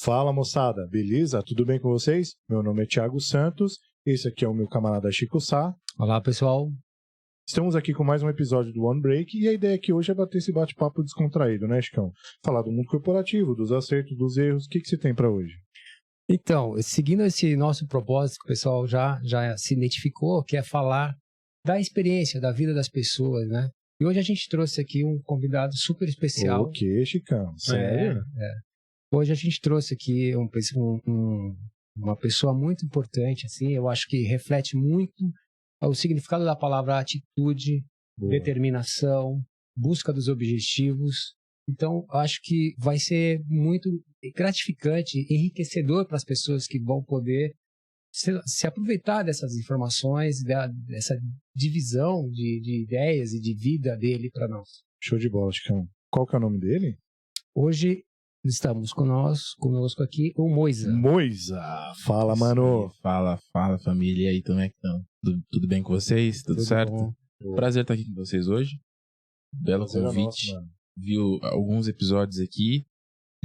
Fala, moçada, beleza? Tudo bem com vocês? Meu nome é Thiago Santos, esse aqui é o meu camarada Chico Sá. Olá, pessoal. Estamos aqui com mais um episódio do One Break e a ideia aqui hoje é bater esse bate-papo descontraído, né, Chicão? Falar do mundo corporativo, dos acertos, dos erros. O que você tem pra hoje? Então, seguindo esse nosso propósito, que o pessoal já se identificou, que é falar da experiência, da vida das pessoas, né? E hoje a gente trouxe aqui um convidado super especial. O quê, Chicão? Sério? Hoje a gente trouxe aqui uma pessoa muito importante, assim, eu acho que reflete muito o significado da palavra atitude, determinação, busca dos objetivos. Então, acho que vai ser muito gratificante, enriquecedor para as pessoas que vão poder se aproveitar dessas informações, dessa divisão de ideias e de vida dele para nós. Show de bola, Chicão. Qual que é o nome dele? Hoje estamos conosco aqui o Moisa. Moisa! Fala, mano! Fala, família. E aí, como é que estão? Tudo bem com vocês? Tudo certo? Bom. Prazer estar aqui com vocês hoje. Belo convite. Nosso, Viu alguns episódios aqui.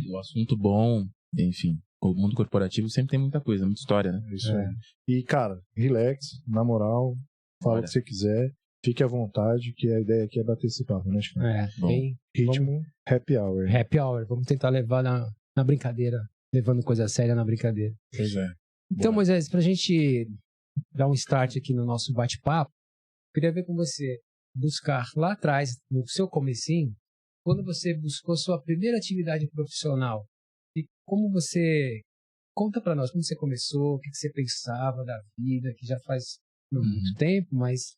O assunto bom. Enfim, o mundo corporativo sempre tem muita coisa, muita história, né? Isso aí. E, cara, relax, na moral, fala o que você quiser. Fique à vontade, que a ideia aqui é bater esse papo, né, Chicão? Bem, ritmo, happy hour. Happy hour. Vamos tentar levar na brincadeira, levando coisa séria na brincadeira. Pois é. Então, Moisés, pra gente dar um start aqui no nosso bate-papo, queria ver com você buscar lá atrás, no seu comecinho, quando você buscou sua primeira atividade profissional. E como você... Conta pra nós como você começou, o que você pensava da vida, que já faz muito tempo, mas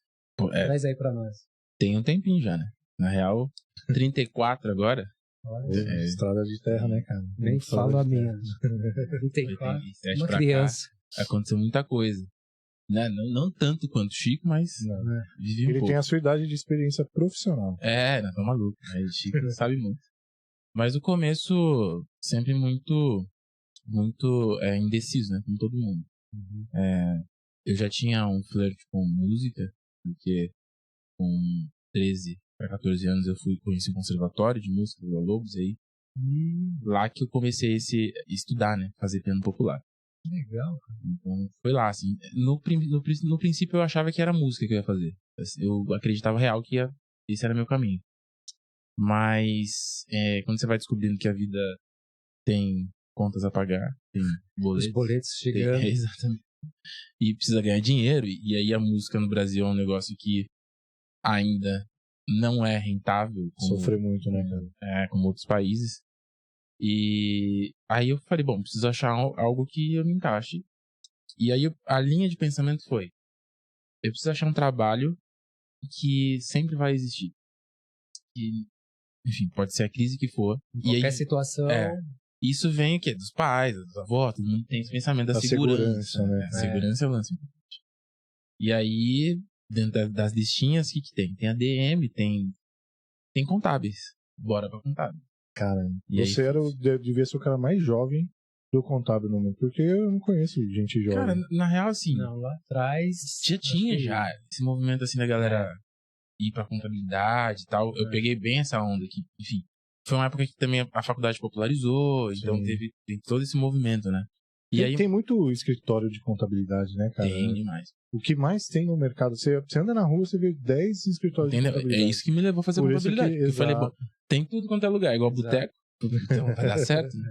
traz aí pra nós. Tem um tempinho já, né? Na real, 34 agora. Estrada de terra, né, cara? Nem falo a minha. 34, uma criança. Aconteceu muita coisa. Né? Não tanto quanto o Chico, mas vivi um Ele pouco. tem a sua idade de experiência profissional. Não, tá maluco. Aí o Chico sabe muito. Mas o começo sempre muito indeciso, né? Como todo mundo. Eu já tinha um flerte com música, porque com 13 para 14 anos eu conheci o conservatório de música do Lobos, aí lá que eu comecei a estudar, né? Fazer piano popular. Legal. Então foi lá, assim. No princípio eu achava que era música que eu ia fazer. Eu acreditava real que esse era meu caminho. Mas quando você vai descobrindo que a vida tem contas a pagar, tem boletos. Os boletos chegando. Exatamente. E precisa ganhar dinheiro. E aí a música no Brasil é um negócio que ainda não é rentável. Sofre muito, né, cara? Como outros países. E aí eu falei, bom, preciso achar algo que eu me encaixe. E aí a linha de pensamento foi, eu preciso achar um trabalho que sempre vai existir. E, enfim, pode ser a crise que for. Qualquer situação. Isso vem o quê? Dos pais, dos avós, todo mundo tem esse pensamento da segurança. Né? Segurança é o lance. E aí, dentro das listinhas, o que tem? Tem ADM, tem contábeis. Bora pra contábil. Cara, e você devia ser o cara mais jovem do contábil no mundo, porque eu não conheço gente jovem. Cara, na real, assim... Não, lá atrás... Já esse movimento, assim, da galera ir pra contabilidade e tal. Eu peguei bem essa onda aqui. Enfim, foi uma época que também a faculdade popularizou, então teve todo esse movimento, né? E aí... Tem muito escritório de contabilidade, né, cara? Tem demais. O que mais tem no mercado? Você anda na rua, você vê 10 escritórios de contabilidade. É isso que me levou a fazer contabilidade. Eu falei, bom, tem tudo quanto é lugar, igual boteco. Então vai dar certo, né?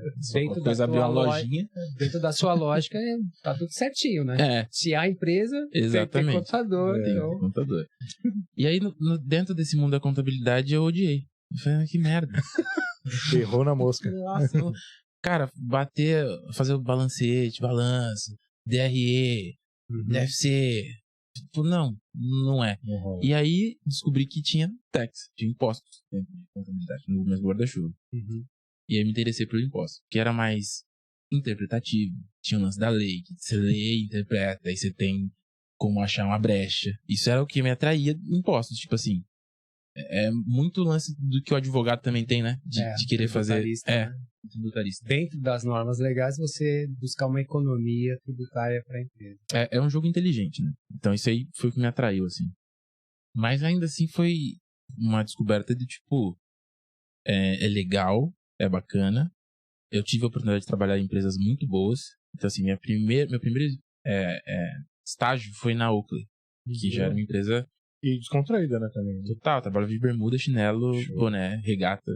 Depois abrir uma lojinha. Dentro da sua lógica, tá tudo certinho, né? Se há empresa, tem contador. Tem contador. E aí, dentro desse mundo da contabilidade, eu odiei. Eu falei, que merda. Errou na mosca. Nossa, cara, fazer o balancete, balanço, DRE, DFC. Tipo, não é. E aí, descobri que tinha tinha impostos dentro de contabilidade, no mesmo guarda-chuva. E aí me interessei pelo imposto, que era mais interpretativo. Tinha o lance da lei, que você lê e interpreta, aí você tem como achar uma brecha. Isso era o que me atraía impostos, tipo assim. É muito lance do que o advogado também tem, né? De querer fazer. Tributarista. Dentro das normas legais, você buscar uma economia tributária para a empresa. É um jogo inteligente, né? Então isso aí foi o que me atraiu, assim. Mas ainda assim foi uma descoberta de tipo, é legal, é bacana, eu tive a oportunidade de trabalhar em empresas muito boas. Então, assim, meu primeiro estágio foi na Oakley, que já era uma empresa E descontraída, né, também. total. Eu trabalhava de bermuda, chinelo, Show. boné, regata.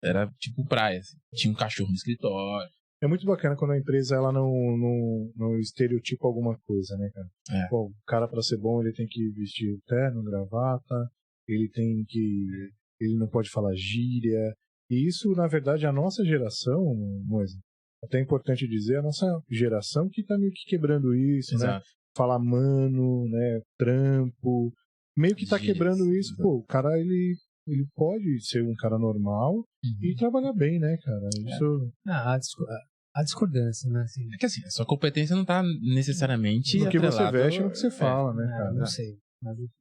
Era tipo praia, assim. Tinha um cachorro no escritório. É muito bacana quando a empresa ela não estereotipa alguma coisa, né, cara? É. Pô, o cara, pra ser bom, ele tem que vestir terno, gravata, ele não pode falar gíria. E isso, na verdade, a nossa geração, Moisa, até é importante dizer, a nossa geração que tá meio que quebrando isso, né? Exato. Falar mano, né? Trampo. Meio que tá Gírias, quebrando isso. exato. Pô, o cara, ele pode ser um cara normal e trabalhar bem, né, cara? Isso... A discordância, né? Assim, É que assim, a sua competência não tá necessariamente No que você atrelado- veste e no que você fala, né, cara? não sei.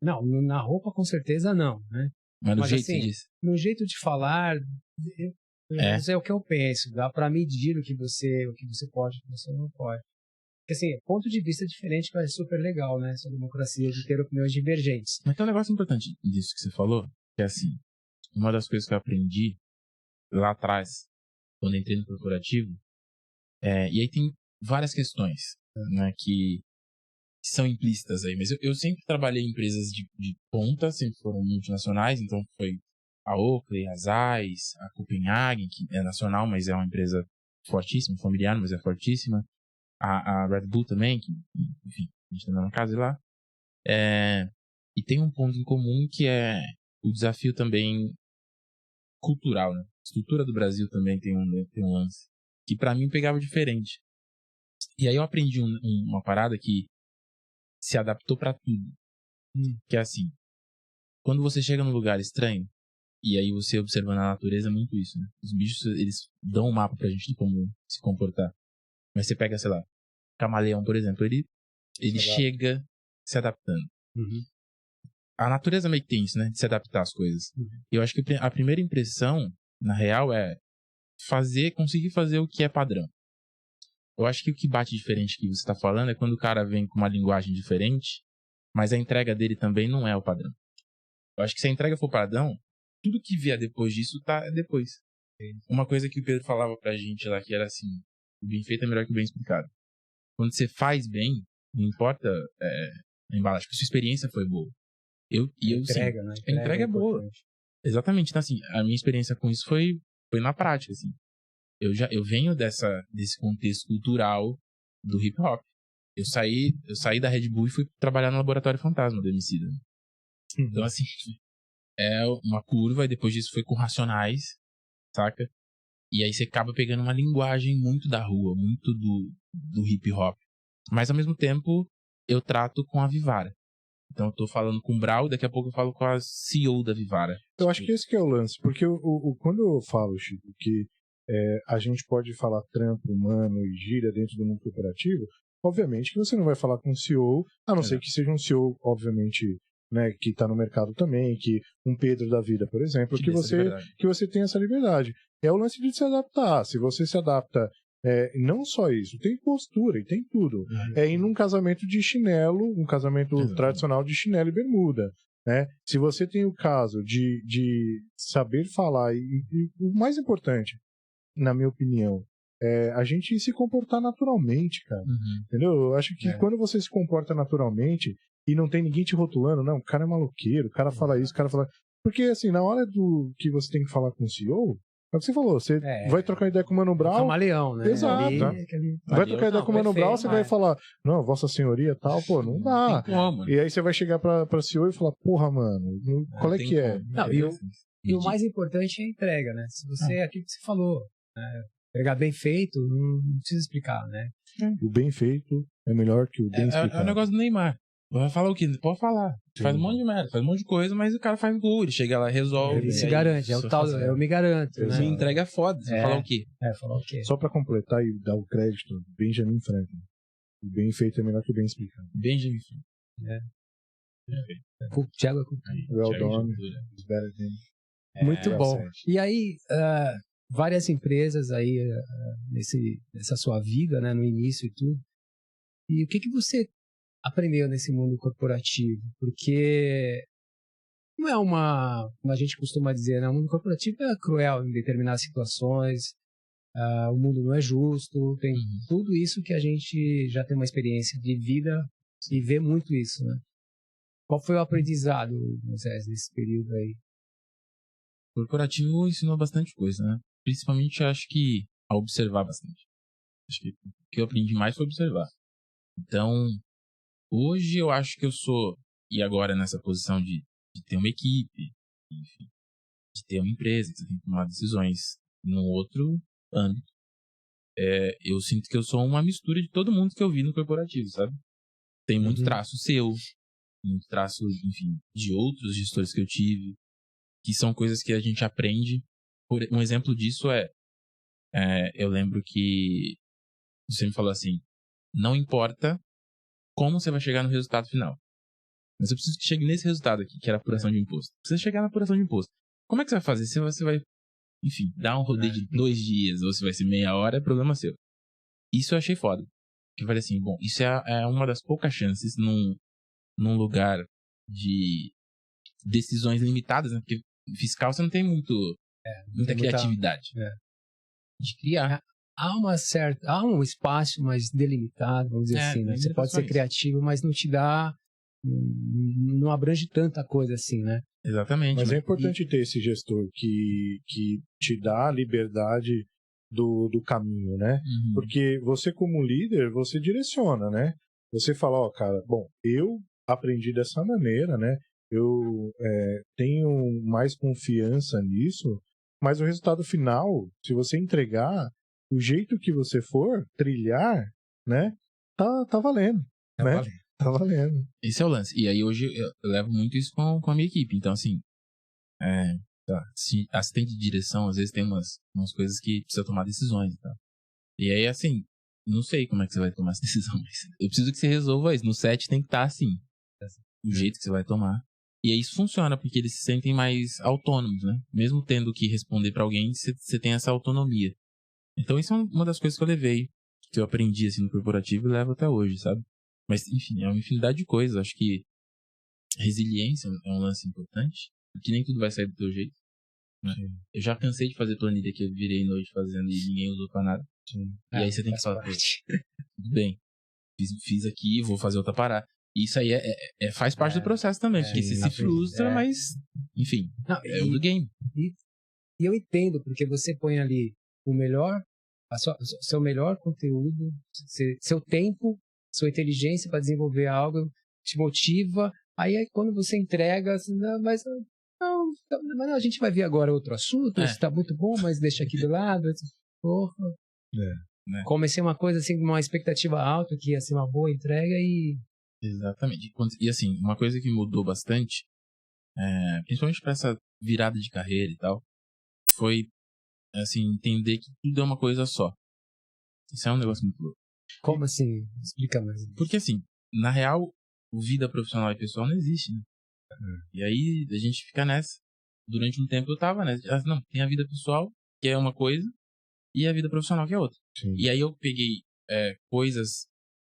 Não, na roupa com certeza não, né? Mas no Mas, jeito assim, você disse. No jeito de falar, isso é o que eu penso. Dá pra medir o que você pode e o que você não pode. Porque, assim, ponto de vista diferente que eu acho super legal, né? Essa democracia de ter opiniões divergentes. Mas tem um negócio importante disso que você falou, que é assim, uma das coisas que eu aprendi lá atrás, quando entrei no corporativo, e aí tem várias questões, né, que são implícitas aí, mas eu sempre trabalhei em empresas de ponta, sempre foram multinacionais, então foi a Oakley, a Zeiss, a Copenhagen, que é nacional, mas é uma empresa fortíssima, familiar, mas é fortíssima, a Red Bull também, que, enfim, a gente tá na casa lá. E tem um ponto em comum que é o desafio também cultural, né? A estrutura do Brasil também tem um lance que pra mim pegava diferente. E aí eu aprendi uma parada que se adaptou pra tudo. Que é assim, quando você chega num lugar estranho, e aí você observa na natureza é muito isso, né? Os bichos, eles dão um mapa pra gente de como se comportar. Mas você pega, sei lá, camaleão, por exemplo, ele chega se adaptando. A natureza meio que tem isso, né? De se adaptar às coisas. E eu acho que a primeira impressão, na real, é conseguir fazer o que é padrão. Eu acho que o que bate diferente que você está falando é quando o cara vem com uma linguagem diferente, mas a entrega dele também não é o padrão. Eu acho que se a entrega for padrão, tudo que vier depois disso tá depois. Uma coisa que o Pedro falava pra gente lá, que era assim, o bem feito é melhor que o bem explicado. Quando você faz bem, não importa a embalagem, porque a sua experiência foi boa. Entrega, né? A entrega é boa. importante. Exatamente. Então, assim, a minha experiência com isso foi na prática, assim. Eu venho desse contexto cultural do hip hop. Eu saí da Red Bull e fui trabalhar no Laboratório Fantasma do Emicida. Então, assim, é uma curva, e depois disso foi com Racionais, saca? E aí você acaba pegando uma linguagem muito da rua, muito do hip hop. Mas, ao mesmo tempo, eu trato com a Vivara. Então eu tô falando com o Brau, daqui a pouco eu falo com a CEO da Vivara. Eu acho que esse que é o lance, porque quando eu falo, Chico, que a gente pode falar trampo humano e gíria dentro do mundo corporativo, obviamente que você não vai falar com o CEO, a não ser que seja um CEO, obviamente, né, que está no mercado também, que um Pedro da vida, por exemplo, que você tem essa liberdade. É o lance de se adaptar. Se você se adapta, não só isso, tem postura e tem tudo. Ir num casamento de chinelo, um casamento tradicional de chinelo e bermuda. Né? Se você tem o caso de saber falar, e o mais importante, na minha opinião, a gente se comportar naturalmente, cara. Entendeu? Eu acho que quando você se comporta naturalmente e não tem ninguém te rotulando, não, o cara é maloqueiro, o cara fala isso, o cara fala... Porque, assim, na hora do que você tem que falar com o CEO, é o que você falou, você vai trocar ideia com o Mano Brown... Camaleão, né? Exato. Vai trocar ideia com o Mano Brown, você vai falar, não, Vossa Senhoria tal, pô, não dá. Tem como. E aí você vai chegar pra CEO e falar, porra, mano, qual é que é? Não, e o mais importante é a entrega, né? Se você, é aquilo que você falou, né? Entregar bem feito, não precisa explicar, né? O bem feito é melhor que o bem explicado. É o negócio do Neymar. Vai falar o quê? Pode falar. Faz um monte de merda, faz um monte de coisa, mas o cara faz gol, ele chega lá, resolve. Ele se garante, é o tal, eu me garanto. Né? Me entrega foda, você vai falar o quê? Falar o quê? Só pra completar e dar o crédito, Benjamin Franklin. O bem feito é melhor que o bem explicado. Benjamin Franklin. Thiago Well done, is better than... Muito bom. E aí, várias empresas aí nessa sua vida, né, no início e tudo. E o que você aprendeu nesse mundo corporativo? Porque não é como a gente costuma dizer, né? O mundo corporativo é cruel em determinadas situações. o mundo não é justo, tem tudo isso que a gente já tem uma experiência de vida e vê muito isso, né? Qual foi o aprendizado, Moisés, nesse período aí? O corporativo ensinou bastante coisa, né? Principalmente, acho que a observar bastante. Acho que o que eu aprendi mais foi observar. Então, hoje eu acho que eu sou, e agora nessa posição de ter uma equipe, enfim, de ter uma empresa, que você tem que tomar decisões num outro âmbito. Eu sinto que eu sou uma mistura de todo mundo que eu vi no corporativo, sabe? Tem muito traço seu, muito traço, enfim, de outros gestores que eu tive, que são coisas que a gente aprende. Um exemplo disso eu lembro que você me falou assim, não importa como você vai chegar no resultado final, mas eu preciso que chegue nesse resultado aqui, que era a apuração de imposto. Precisa chegar na apuração de imposto. Como é que você vai fazer? Se você vai, enfim, dar um rodeio de 2 dias, ou se vai ser meia hora, é problema seu. Isso eu achei foda. Porque eu falei assim, bom, isso é uma das poucas chances num lugar de decisões limitadas, né? Porque fiscal você não tem muita criatividade de criar. Há um espaço mais delimitado, vamos dizer assim, né? Você pode ser criativo, mas não te dá, não abrange tanta coisa assim, né? Exatamente. Mas é importante ter esse gestor que te dá a liberdade do caminho, né? Porque você como líder, você direciona, né? Você fala, ó, cara, bom, eu aprendi dessa maneira, né? Eu tenho mais confiança nisso, mas o resultado final, se você entregar o jeito que você for trilhar, né? Tá valendo, né? Valendo. Tá valendo. Esse é o lance. E aí hoje eu levo muito isso com a minha equipe. Então, assim, assistente de direção, às vezes tem umas coisas que precisa tomar decisões, tá? E aí, assim, não sei como é que você vai tomar essa decisão, mas eu preciso que você resolva isso. No set tem que estar assim, do jeito que você vai tomar. E aí isso funciona, porque eles se sentem mais autônomos, né? Mesmo tendo que responder pra alguém, você tem essa autonomia. Então isso é uma das coisas que eu levei, que eu aprendi assim no corporativo e levo até hoje, sabe? Mas, enfim, é uma infinidade de coisas. Acho que resiliência é um lance importante, porque nem tudo vai sair do teu jeito. Né? Eu já cansei de fazer planilha que eu virei noite fazendo e ninguém usou pra nada. Sim. E aí você tem que falar, tudo bem, fiz aqui, vou fazer outra parada. Isso aí faz parte do processo também, porque você se frustra, mas, enfim, é o do game. E eu entendo, porque você põe ali o melhor, seu melhor conteúdo, seu tempo, sua inteligência para desenvolver algo, te motiva. Aí quando você entrega, assim, mas a gente vai ver agora outro assunto, isso tá muito bom, mas deixa aqui do lado. Porra. Né? Comecei uma coisa assim, uma expectativa alta, que ia ser uma boa entrega e... Exatamente. E assim, uma coisa que mudou bastante, principalmente para essa virada de carreira e tal, foi assim, entender que tudo é uma coisa só. Isso é um negócio muito louco. Como assim? Explica mais. Porque assim, na real, vida profissional e pessoal não existe, né? E aí a gente fica nessa. Durante um tempo eu tava nessa. Não, tem a vida pessoal, que é uma coisa, e a vida profissional, que é outra. Sim. E aí eu peguei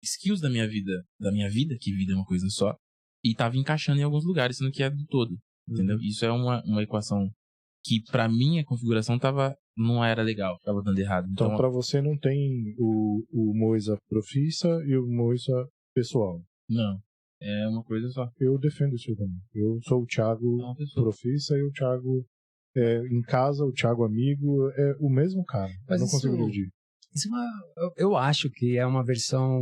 skills da minha vida, que vida é uma coisa só, e tava encaixando em alguns lugares, sendo que é do todo. Entendeu? Isso é uma equação que pra minha configuração não era legal, tava dando errado. Então pra você não tem o Moisa Profissa e o Moisa Pessoal. Não, é uma coisa só. Eu defendo isso também. Eu sou o Thiago Profissa e o Thiago em casa, o Thiago amigo, é o mesmo cara. Mas eu não consigo dividir. Eu acho que é uma versão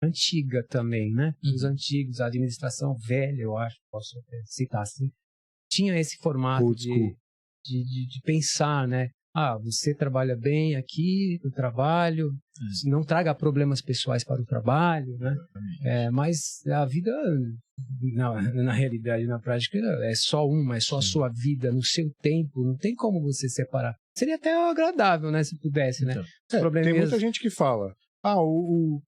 antiga também, né? Os antigos, a administração velha, eu acho, posso citar assim, tinha esse formato de pensar, né? Você trabalha bem aqui no trabalho, não traga problemas pessoais para o trabalho, né? Mas a vida, na realidade, na prática, é só é só a sua vida, no seu tempo, não tem como você separar. Seria até agradável, né? Se pudesse, né? Tem muita gente que fala,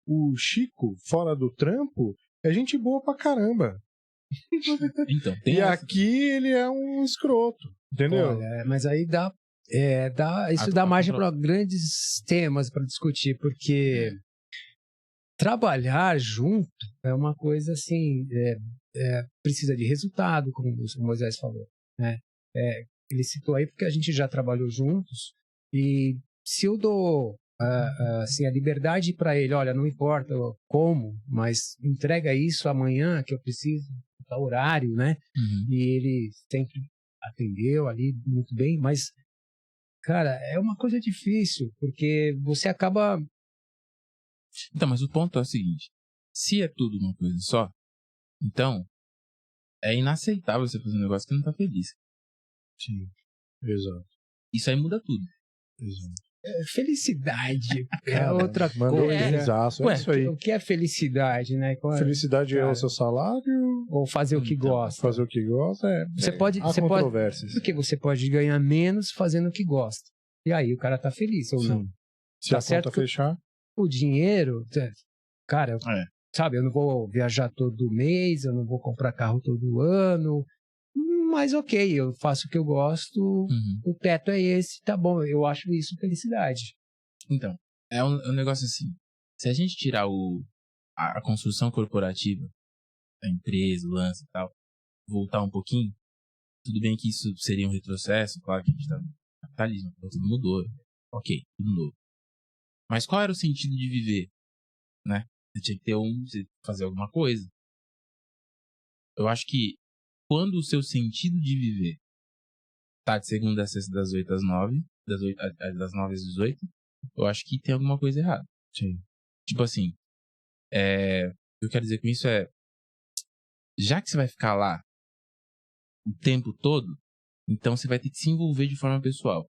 o Chico, fora do trampo, é gente boa pra caramba. Então, e aqui ele é um escroto, entendeu? Olha, mas aí isso dá margem para grandes temas para discutir, porque trabalhar junto é uma coisa assim, precisa de resultado, como o Moisés falou, né? Ele citou aí porque a gente já trabalhou juntos e se eu dou assim, a liberdade para ele, olha, não importa como, mas entrega isso amanhã que eu preciso, tá horário, né? E ele sempre atendeu ali muito bem, mas, cara, é uma coisa difícil, porque você acaba... Então, mas o ponto é o seguinte, se é tudo uma coisa só, então é inaceitável você fazer um negócio que não tá feliz. Sim, exato. Isso aí muda tudo. Exato. Felicidade é Cara, outra mandou coisa. benzaço, é isso aí. O que é felicidade, né? Felicidade é cara, o seu salário, ou fazer o que gosta. fazer o que gosta, Você pode, há controvérsias. porque você pode ganhar menos fazendo o que gosta. E aí o cara tá feliz ou Sim. não. Se Tá a certo conta que fechar, o dinheiro, cara, sabe, eu não vou viajar todo mês, eu não vou comprar carro todo ano, mas ok, eu faço o que eu gosto, o teto é esse, tá bom, eu acho isso felicidade. Então, é um negócio assim, se a gente tirar a construção corporativa da empresa, o lance e tal, voltar um pouquinho, tudo bem que isso seria um retrocesso, claro que a gente tá no capitalismo, tudo mudou, ok, tudo novo. Mas qual era o sentido de viver, né? Você tinha que ter você fazer alguma coisa. Eu acho que quando o seu sentido de viver tá de segunda a sexta das 8 às 9, das 9 às 18, eu acho que tem alguma coisa errada. sim. Tipo assim, o que eu quero dizer com isso é, já que você vai ficar lá o tempo todo, então você vai ter que se envolver de forma pessoal.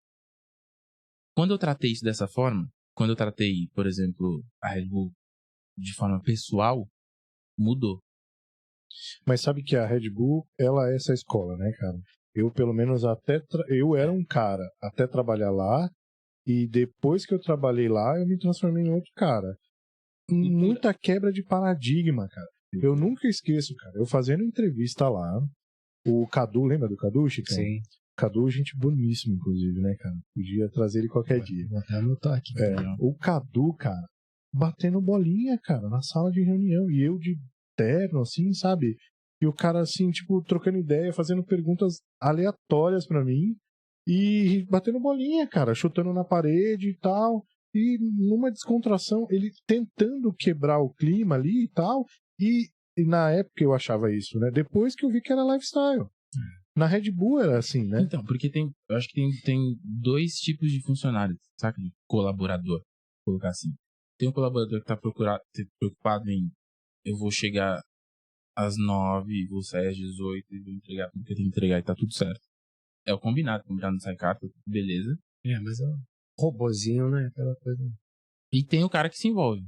Quando eu tratei isso dessa forma, quando eu tratei, por exemplo, a Red Bull de forma pessoal, mudou. Mas sabe que a Red Bull, ela é essa escola, né, cara? Eu, pelo menos, eu era um cara até trabalhar lá, e depois que eu trabalhei lá, eu me transformei em outro cara. Muita quebra de paradigma, cara. Eu nunca esqueço, cara. Eu fazendo entrevista lá, o Cadu, lembra do Cadu, Chicão? Sim. Cadu, gente boníssima, inclusive, né, cara? Podia trazer ele qualquer dia. Vou até anotar aqui. O Cadu, cara, batendo bolinha, cara, na sala de reunião. E eu de terno, assim, sabe? E o cara, assim, tipo, trocando ideia, fazendo perguntas aleatórias pra mim. E batendo bolinha, cara, chutando na parede e tal. E numa descontração, ele tentando quebrar o clima ali e tal. E na época eu achava isso, né? Depois que eu vi que era lifestyle. Na Red Bull era assim, né? Então, porque eu acho que tem dois tipos de funcionários, saca? De colaborador, vou colocar assim. Tem um colaborador que tá preocupado em eu vou chegar às 9, vou sair às 18 e vou entregar tudo que eu tenho que entregar e tá tudo certo. É o combinado não sai carta, beleza. Mas é um robozinho, né? Aquela coisa. E tem o cara que se envolve.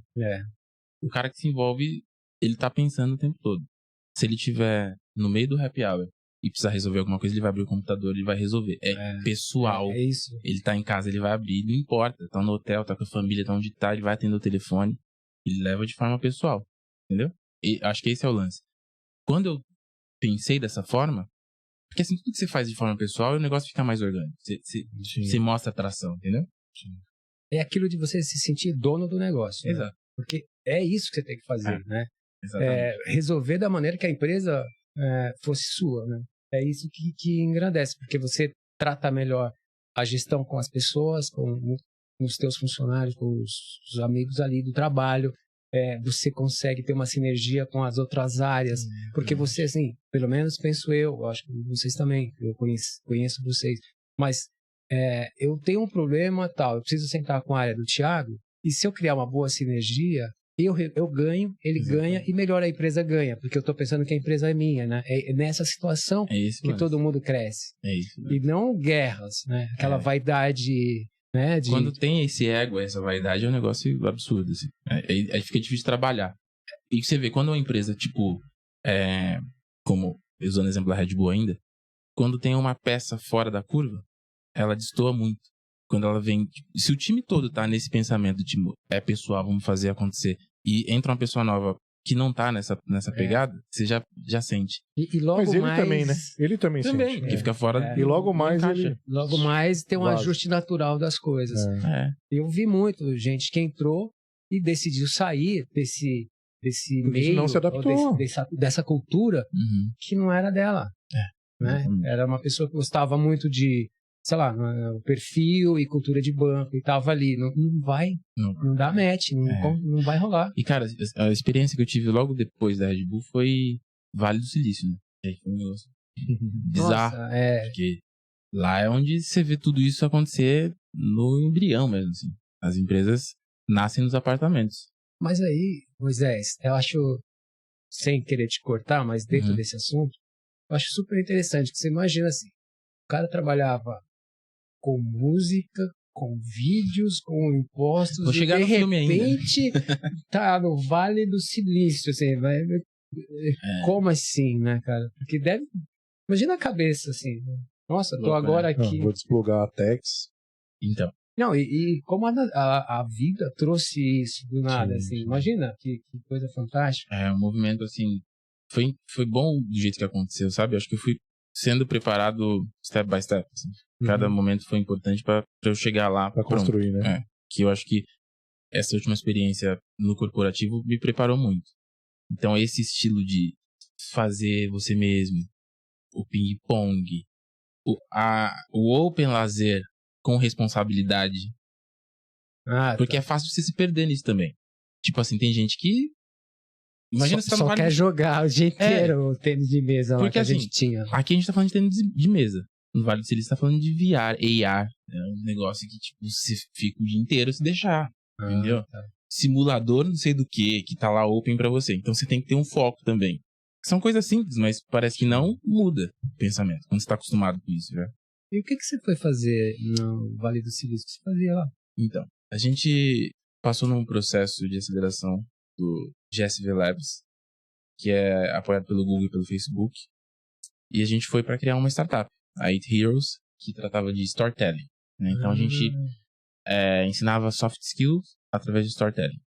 O cara que se envolve, ele tá pensando o tempo todo. Se ele tiver no meio do happy hour e precisar resolver alguma coisa, ele vai abrir o computador, ele vai resolver. É pessoal. É isso. Ele tá em casa, ele vai abrir, não importa. Tá no hotel, tá com a família, tá onde tá, ele vai atender o telefone. Ele leva de forma pessoal. Entendeu? E acho que esse é o lance. Quando eu pensei dessa forma, porque assim, tudo que você faz de forma pessoal, o negócio fica mais orgânico. Você mostra atração, entendeu? Sim. É aquilo de você se sentir dono do negócio. Exato. Né? Porque é isso que você tem que fazer, né? Exatamente. Resolver da maneira que a empresa fosse sua, né? É isso que engrandece, porque você trata melhor a gestão com as pessoas, com os teus funcionários, com os amigos ali do trabalho. Você consegue ter uma sinergia com as outras áreas, porque você, assim, pelo menos penso eu acho que vocês também, eu conheço vocês, mas eu tenho um problema tal, eu preciso sentar com a área do Thiago, e se eu criar uma boa sinergia, eu ganho, ele ganha, e melhor a empresa ganha, porque eu estou pensando que a empresa é minha, né? É nessa situação que todo mundo cresce. E não guerras, né? Aquela vaidade... Né, quando tem esse ego, essa vaidade, é um negócio absurdo, assim. Aí fica difícil de trabalhar. E você vê, quando uma empresa, tipo, como, usando o exemplo da Red Bull ainda, quando tem uma peça fora da curva, ela destoa muito. Quando ela vem, se o time todo tá nesse pensamento, tipo, é pessoal, vamos fazer acontecer, e entra uma pessoa nova que não tá nessa pegada, você já sente. E logo Mas ele mais... também, né? Ele também sente. Porque fica fora... E logo mais ele... Logo mais tem um ajuste natural das coisas. Eu vi muito gente que entrou e decidiu sair desse meio... não se adaptou. Dessa cultura que não era dela. Né? Era uma pessoa que gostava muito de sei lá, o perfil e cultura de banco e tava ali. Não dá match, não vai rolar. E, cara, a experiência que eu tive logo depois da Red Bull foi Vale do Silício, né? Aí foi um negócio bizarro. Nossa, porque lá é onde você vê tudo isso acontecer no embrião mesmo, assim. As empresas nascem nos apartamentos. Mas aí, Moisés, eu acho, sem querer te cortar, mas dentro desse assunto, eu acho super interessante, que você imagina assim, o cara trabalhava com música, com vídeos, com impostos, Vou chegar e no de filme ainda. repente tá no Vale do Silício, assim, como assim, né, cara? Porque imagina a cabeça, assim, nossa, tô agora aqui. Vou desplugar a Tex. Então. Não, e como a vida trouxe isso do nada, assim, imagina que coisa fantástica. Um movimento, assim, foi bom do jeito que aconteceu, sabe? Acho que eu fui sendo preparado step by step, assim. Cada momento foi importante para eu chegar lá. Pra construir, né? Que eu acho que essa última experiência no corporativo me preparou muito. Então, esse estilo de fazer você mesmo, o ping-pong, o open lazer com responsabilidade. Porque é fácil você se perder nisso também. Tipo assim, tem gente que... Imagina só quer jogar o dia inteiro o tênis de mesa lá que a gente tinha. Aqui a gente tá falando de tênis de mesa. No Vale do Silício tá falando de VR, AR. É um negócio que, tipo, você fica o dia inteiro se deixar. Entendeu? Tá. Simulador não sei do que tá lá open pra você. Então você tem que ter um foco também. São coisas simples, mas parece que não muda o pensamento, quando você tá acostumado com isso, já. E o que você foi fazer no Vale do Silício? O que você fazia lá? Então, a gente passou num processo de aceleração do GSV Labs, que é apoiado pelo Google e pelo Facebook. E a gente foi para criar uma startup, a 8 Heroes, que tratava de storytelling. Né? Então a gente ensinava soft skills através de storytelling.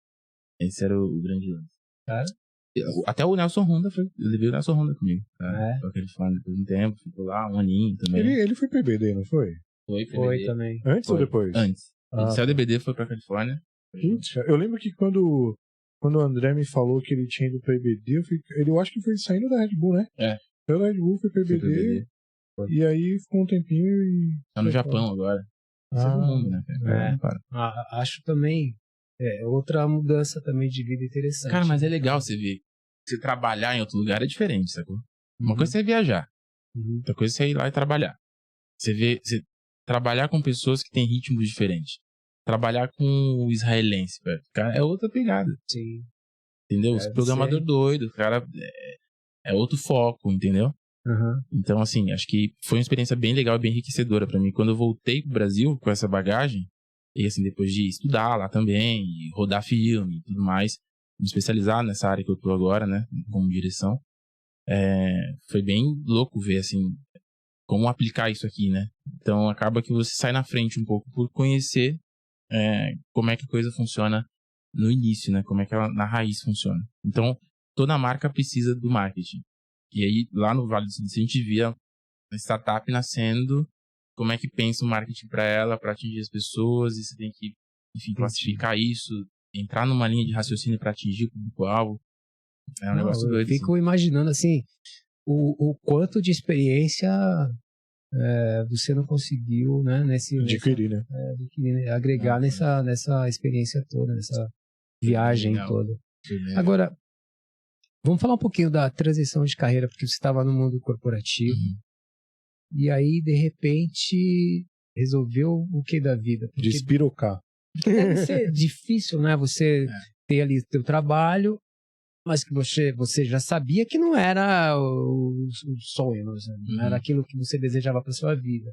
Esse era o grande lance. Até o Nelson Honda eu levei o Nelson Honda comigo. Pra Califórnia depois de um tempo, ficou lá um aninho também. Ele foi PBD, não foi? Foi também. Antes ou depois? Antes. Ele saiu da BD, foi pra Califórnia. Gente, eu lembro que quando o André me falou que ele tinha ido pra IBD, eu acho que foi saindo da Red Bull, né? Saiu da Red Bull, foi pra IBD. E aí ficou um tempinho e... Tá no Japão agora. Todo mundo, né? Acho também outra mudança também de vida interessante. Cara, mas é legal você ver. Você trabalhar em outro lugar é diferente, sacou? Uma coisa é você viajar. Outra coisa é você ir lá e trabalhar. Você trabalhar com pessoas que têm ritmos diferentes. Trabalhar com o israelense, velho. Cara, é outra pegada. Sim. Entendeu? Os programador doido, cara, é outro foco, entendeu? Então, assim, acho que foi uma experiência bem legal e bem enriquecedora pra mim. Quando eu voltei pro Brasil com essa bagagem, e assim, depois de estudar lá também, e rodar filme e tudo mais, me especializar nessa área que eu tô agora, né, como direção, foi bem louco ver, assim, como aplicar isso aqui, né? Então, acaba que você sai na frente um pouco por conhecer como é que a coisa funciona no início, né? Como é que ela na raiz funciona. Então, toda marca precisa do marketing. E aí, lá no Vale do Silício, a gente via a startup nascendo, como é que pensa o marketing para ela, para atingir as pessoas, e você tem que, enfim, classificar isso, entrar numa linha de raciocínio para atingir o público-alvo. É um negócio doido. Eu fico imaginando, assim, o quanto de experiência você não conseguiu, né, adquirir, né? Agregar nessa experiência toda, nessa viagem toda. Agora, vamos falar um pouquinho da transição de carreira, porque você estava no mundo corporativo, e aí, de repente, resolveu o que da vida? Porque despirocar. Deve ser difícil, né, você ter ali o teu trabalho, mas que você já sabia que não era o sonho, não era aquilo que você desejava para sua vida.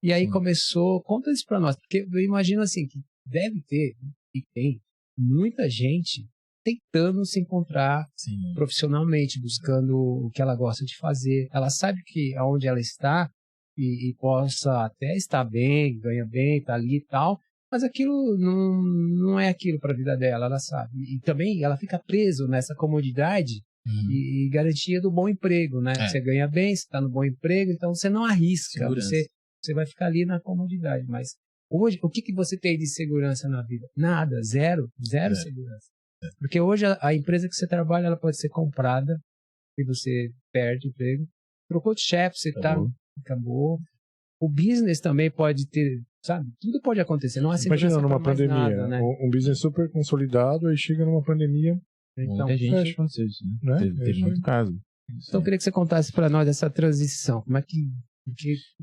E aí começou, conta isso para nós, porque eu imagino assim, que deve ter, e tem, muita gente tentando se encontrar profissionalmente, buscando o que ela gosta de fazer. Ela sabe que aonde ela está e possa até estar bem, ganha bem, tá ali e tal, mas aquilo não é aquilo para a vida dela, ela sabe. E também ela fica presa nessa comodidade e garantia do bom emprego, né? Você ganha bem, você está no bom emprego, então você não arrisca, você vai ficar ali na comodidade. Mas hoje, o que você tem de segurança na vida? Nada, zero segurança. Porque hoje a empresa que você trabalha, ela pode ser comprada e você perde o emprego. Trocou de chefe, você acabou. o business também pode ter, sabe? Tudo pode acontecer. Não há segurança Imagina numa pra mais pandemia, nada, né? um business super consolidado, aí chega numa pandemia, Então, Muita gente fecha. aconteceu isso, né? Né? Teve Isso muito aí. caso. então eu queria que você contasse pra nós essa transição. Como é que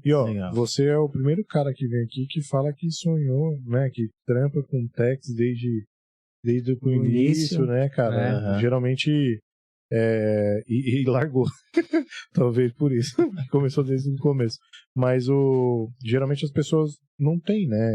E ó, Legal. você é o primeiro cara que vem aqui que fala que sonhou, né? Que trampa com techs desde o No início, início, né, cara? aham. Geralmente e largou. Talvez por isso. Começou desde o começo. Mas geralmente as pessoas não têm, né?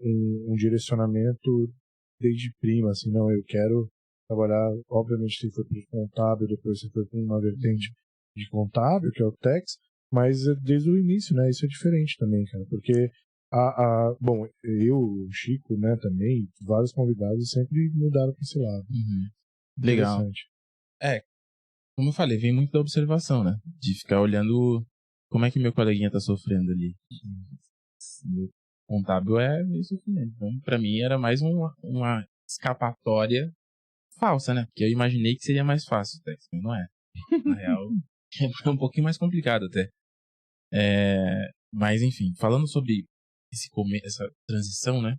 Um direcionamento desde prima, assim, não, eu quero trabalhar, obviamente você foi para o contábil, depois você foi para uma vertente de contábil, que é o Tex, mas desde o início, né, isso é diferente também, cara, porque bom, eu, o Chico, né, também, vários convidados sempre mudaram para esse lado. Uhum. Legal. Interessante. Como eu falei, vem muito da observação, né? De ficar olhando como é que meu coleguinha tá sofrendo ali. Meu contábil é meio sofrimento. Então, pra mim, era mais uma escapatória falsa, né? Porque eu imaginei que seria mais fácil, mas não é. Na real, é um pouquinho mais complicado até. Mas, enfim, falando sobre essa transição, né?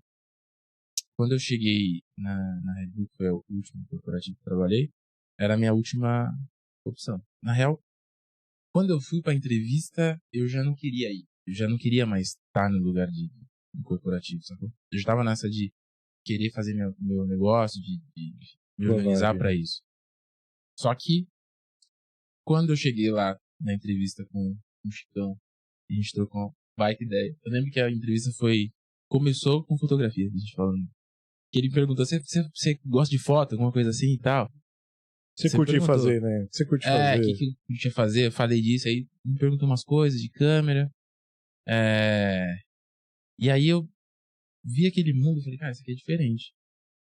Quando eu cheguei na Red Bull, que foi o último corporativo que eu trabalhei, era a minha última opção. Na real, quando eu fui pra entrevista, eu já não queria ir. Eu já não queria mais estar no lugar de corporativo, sacou? Eu já tava nessa de querer fazer meu negócio, de me organizar pra isso. Só que, quando eu cheguei lá na entrevista com o Chicão, a gente trocou uma baita ideia. Eu lembro que a entrevista começou com fotografia, a gente falando. Que ele perguntou, você gosta de foto, alguma coisa assim e tal? Você curte perguntou. fazer, né? Você curte fazer. O que eu curtia fazer? Eu falei disso, aí me perguntou umas coisas de câmera. E aí eu vi aquele mundo e falei, cara, isso aqui é diferente.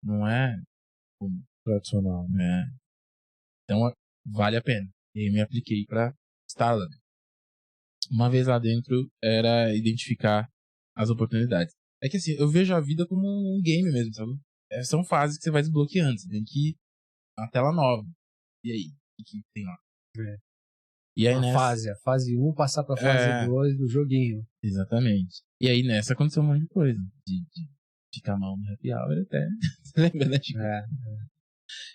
Não é como Tradicional. né? Então vale a pena. E aí me apliquei pra estar lá. Uma vez lá dentro era identificar as oportunidades. É que assim, eu vejo a vida como um game mesmo, sabe? São fases que você vai desbloqueando. Você tem que ir na tela nova. E aí? O que tem lá? E aí a fase 1 passar pra fase 2 do joguinho. Exatamente. E aí nessa aconteceu um monte de coisa. De ficar mal no happy hour até. Você lembra, né, Chico?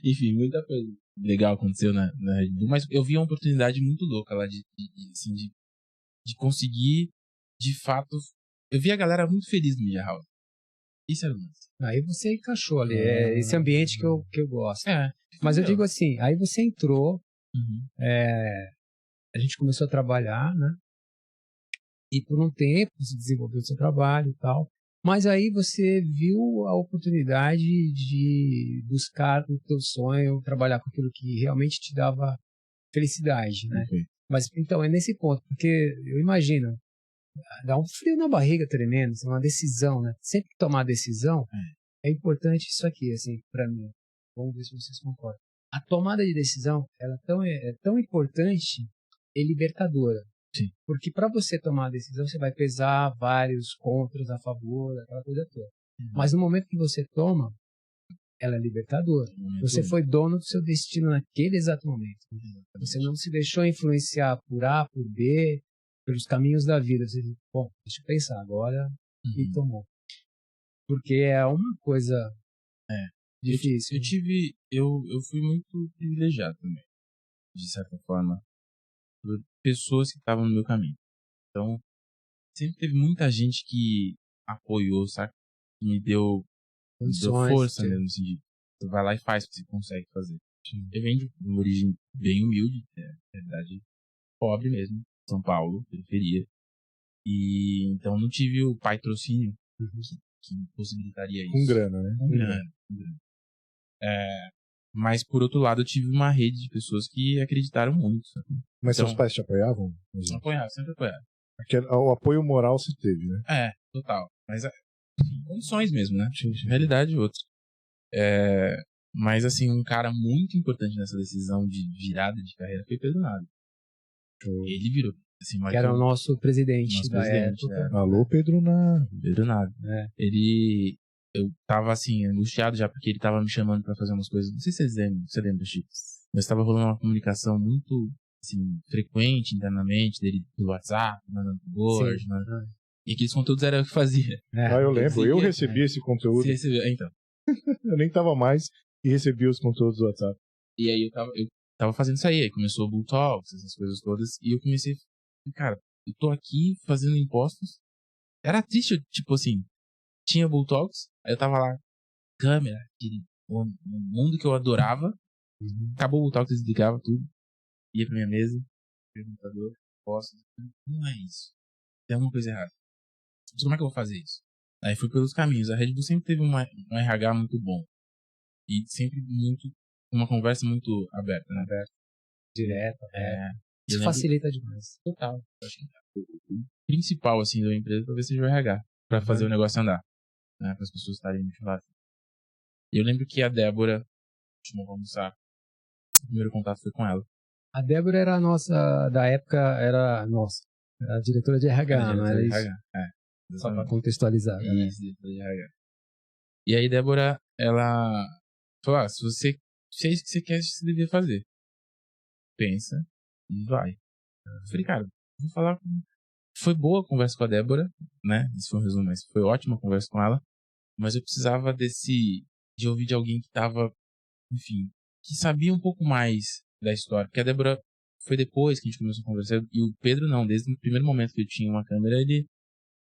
Enfim, muita coisa legal aconteceu na Red Bull, mas eu vi uma oportunidade muito louca lá de conseguir, de fato. Eu vi a galera muito feliz no Media House. Isso era o lance. Aí você encaixou ali. É esse ambiente que eu gosto. Mas eu digo assim, aí você entrou, a gente começou a trabalhar, né? E por um tempo você desenvolveu o seu trabalho e tal. Mas aí você viu a oportunidade de buscar o teu sonho, trabalhar com aquilo que realmente te dava felicidade, né? Mas então é nesse ponto, porque eu imagino, dá um frio na barriga tremendo, uma decisão, né? Sempre que tomar decisão, é importante isso aqui, assim, para mim. Vamos ver se vocês concordam. A tomada de decisão, ela é tão importante e libertadora. Sim. Porque para você tomar a decisão, você vai pesar vários contras a favor, aquela coisa toda. Mas no momento que você toma, ela é libertadora. Você foi dono do seu destino naquele exato momento. Você não se deixou influenciar por A, por B, pelos caminhos da vida. Você disse, bom, deixa eu pensar agora, e tomou. Porque é uma coisa difícil. Eu fui muito privilegiado também, de certa forma, por pessoas que estavam no meu caminho. Então, sempre teve muita gente que apoiou, sabe? Que me deu força mesmo, assim, de você vai lá e faz o que você consegue fazer. Eu venho de uma origem bem humilde, na verdade, pobre mesmo, São Paulo, periferia. E então não tive o patrocínio que possibilitaria isso. Com grana, né? Com grana. Mas, por outro lado, eu tive uma rede de pessoas que acreditaram muito. Sabe? Mas então, seus pais te apoiavam? Apoiaram, sempre apoiaram. O apoio moral se teve, né? Total. Mas, condições mesmo, né? Sim. Realidade outra. Mas, assim, um cara muito importante nessa decisão de virada de carreira foi Pedro Nado. Ele virou. Assim, que era o nosso presidente da época. Alô, Pedro Nado. Pedro Nado. Eu tava, assim, angustiado já, porque ele tava me chamando pra fazer umas coisas. Não sei se você lembra, Chico. Mas tava rolando uma comunicação muito assim, frequente internamente, dele do WhatsApp, mandando board, e aqueles conteúdos era eu que fazia. Eu lembro, eu recebi esse conteúdo. Você recebeu, então. Eu nem tava mais e recebi os conteúdos do WhatsApp. E aí eu tava fazendo isso aí começou o Bull Talks, essas coisas todas, e eu comecei, cara, eu tô aqui fazendo impostos. Era triste, tipo assim, tinha Bull Talks, aí eu tava lá, câmera, o mundo que eu adorava, acabou o Bull Talks, desligava tudo, ia pra minha mesa, perguntador, impostos, não é isso, tem alguma coisa errada. Mas como é que eu vou fazer isso? Aí fui pelos caminhos. A Red Bull sempre teve um RH muito bom. E sempre uma conversa muito aberta, né? Aberta. Direta. Isso facilita demais. Total. Acho que o principal, assim, da empresa talvez seja o RH. Pra fazer o negócio andar. Né? Para as pessoas estarem motivadas. E eu lembro que a Débora, chamou pra almoçar. O primeiro contato foi com ela. A Débora era a nossa, da época, era a diretora de RH, não era isso? Só para contextualizar. Isso, diretora de RH. E aí, Débora, ela falou, se é isso que você quer, você devia fazer. Pensa e vai. Eu falei, cara, vou falar com... Foi boa a conversa com a Débora, né? Isso foi um resumo, mas foi ótima a conversa com ela. Mas eu precisava de ouvir de alguém que tava, enfim, que sabia um pouco mais da história. Porque a Débora foi depois que a gente começou a conversar. E o Pedro não, desde o primeiro momento que eu tinha uma câmera,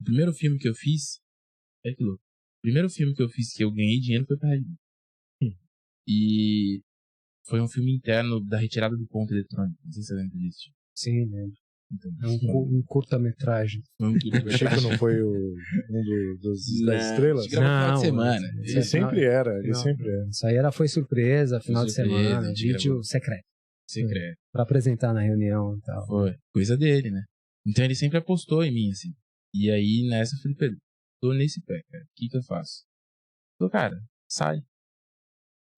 o primeiro filme que eu fiz, é que louco. O primeiro filme que eu fiz que eu ganhei dinheiro foi pra Red Bull. E foi um filme interno da retirada do ponto eletrônico. Não sei se você lembra disso. Sim, lembro. Então, um curta-metragem. Achei que não foi das estrelas? Final de semana. Ele sempre era. Isso aí foi surpresa, final de semana, vídeo secreto. Pra apresentar na reunião e tal. Foi. Coisa dele, né? Então ele sempre apostou em mim, assim. E aí nessa eu falei, Pedro, tô nesse pé, cara. O que eu faço? Falei, cara, sai.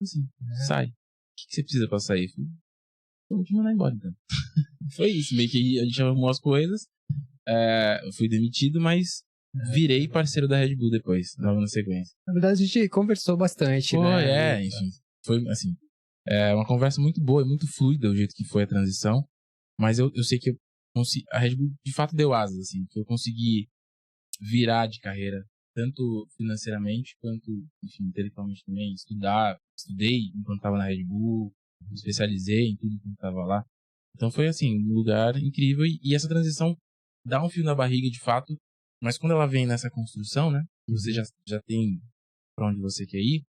Assim, sai. O que você precisa pra sair? Vou te mandar embora, então. Foi isso, meio que a gente arrumou as coisas. Eu fui demitido, mas virei parceiro da Red Bull depois, logo na sequência. Na verdade, a gente conversou bastante, né? Enfim. Foi, assim, uma conversa muito boa e muito fluida o jeito que foi a transição. Mas eu sei que a Red Bull de fato deu asas, assim, que eu consegui virar de carreira, tanto financeiramente quanto, enfim, intelectualmente também. Estudei enquanto estava na Red Bull, me especializei em tudo enquanto estava lá. Então foi assim, um lugar incrível e essa transição dá um fio na barriga de fato, mas quando ela vem nessa construção, né, você já tem pra onde você quer ir,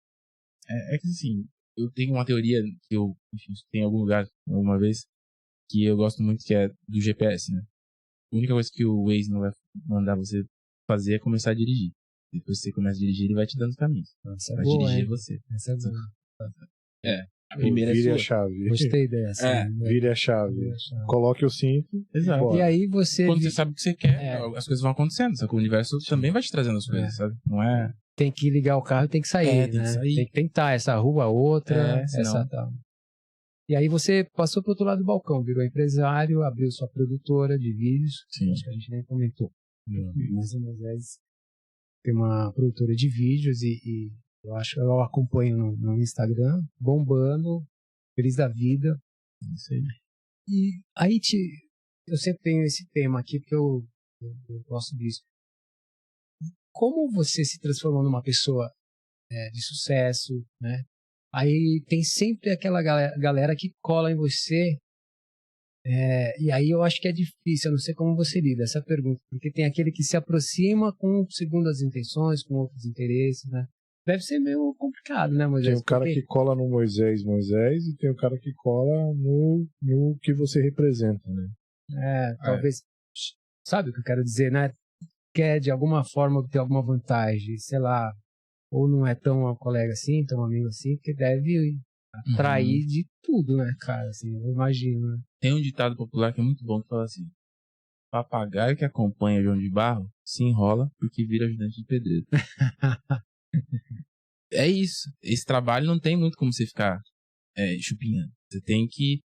é que assim, eu tenho uma teoria que eu, enfim, tem em algum lugar, alguma vez, que eu gosto muito, que é do GPS, né. A única coisa que o Waze não vai mandar você fazer é começar a dirigir. Depois que você começa a dirigir, ele vai te dando caminhos. Vai dirigir você. Essa é boa. A primeira vire é sua. a chave. Gostei dessa. Vire a chave. Coloque o cinto. Exato. E aí você... Quando você sabe o que você quer, as coisas vão acontecendo. Só que o universo também vai te trazendo as coisas, sabe? Não é... Tem que ligar o carro e tem que sair, tem né? que sair. Tem que tentar essa rua, outra, senão... essa tal. E aí você passou pro outro lado do balcão, virou empresário, abriu sua produtora de vídeos. Sim. Acho que a gente nem comentou. Mas o Moisés tem uma produtora de vídeos e eu acompanho no Instagram, bombando, feliz da vida. Isso aí. E aí eu sempre tenho esse tema aqui, porque eu gosto disso. Como você se transformou numa pessoa de sucesso, né? Aí tem sempre aquela galera que cola em você, e aí eu acho que é difícil, eu não sei como você lida essa pergunta, porque tem aquele que se aproxima com segundas intenções, com outros interesses, né? Deve ser meio complicado, né, Moisés? Tem o cara que cola no Moisés, e tem o cara que cola no que você representa, né? Talvez, sabe o que eu quero dizer, né? Quer de alguma forma obter alguma vantagem, sei lá, ou não é tão colega assim, tão amigo assim, que deve atrair de tudo, né, cara? Assim, eu imagino, né? Tem um ditado popular que é muito bom que fala assim: papagaio que acompanha João de Barro se enrola porque vira ajudante de pedreiro. É isso. Esse trabalho não tem muito como você ficar chupinhando. Você tem que...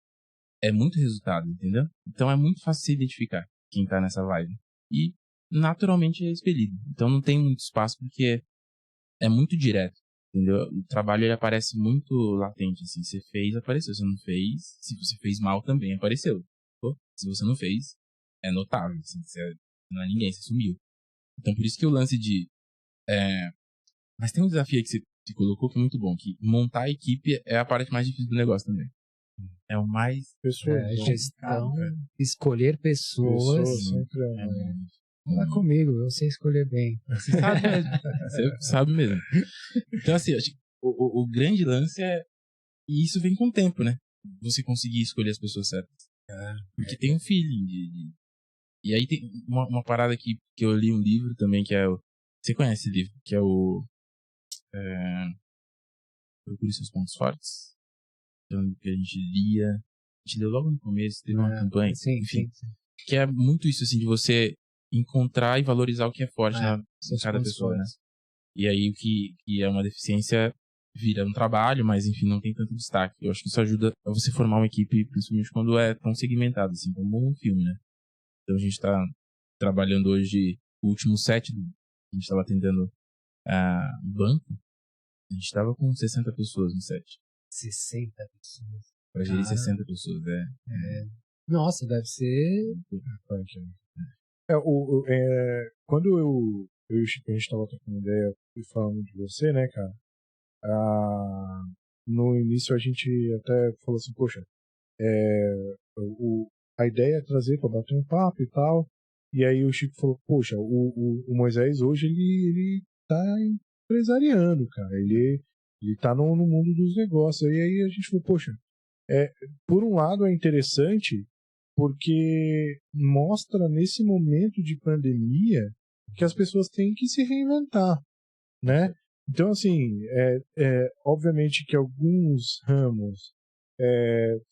É muito resultado, entendeu? Então é muito fácil se identificar quem tá nessa vibe. E naturalmente é expelido. Então não tem muito espaço porque é muito direto, entendeu? O trabalho ele aparece muito latente, assim. Você fez, apareceu. Se não fez, se você fez mal também, apareceu. Se você não fez, é notável. Assim, você não é ninguém, você sumiu. Então, por isso que o lance de... Mas tem um desafio aí que você colocou que é muito bom, que montar a equipe é a parte mais difícil do negócio também. É o mais... Gestão, escolher pessoas. Sempre Fala comigo, eu sei escolher bem. Você sabe mesmo. Você sabe mesmo. Então, assim, acho que o grande lance é... E isso vem com o tempo, né? Você conseguir escolher as pessoas certas. Porque tem um feeling. E aí tem uma parada que eu li um livro também, que é o... Você conhece esse livro? Que é o... Procure Seus Pontos Fortes. Então, que a gente lia... A gente leu logo no começo, teve uma campanha. Sim, enfim. sim. Que é muito isso, assim, de você encontrar e valorizar o que é forte em cada pessoa, né? E aí o que é uma deficiência vira um trabalho, mas enfim, não tem tanto destaque. Eu acho que isso ajuda a você formar uma equipe, principalmente quando é tão segmentado, assim, como um filme, né? Então a gente tá trabalhando hoje o último set, a gente tava atendendo um banco, a gente tava com 60 pessoas no set. 60 pessoas. Pra gerir 60 pessoas, Nossa, deve ser... Quando eu e o Chico, a gente estava trocando ideia e falando de você, né, cara? No início a gente até falou assim, poxa, a ideia é trazer para bater um papo e tal. E aí o Chico falou, poxa, o Moisés hoje ele tá empresariando, cara. Ele tá no mundo dos negócios. E aí a gente falou, poxa, por um lado é interessante porque mostra nesse momento de pandemia que as pessoas têm que se reinventar, né? Então, assim, obviamente que alguns ramos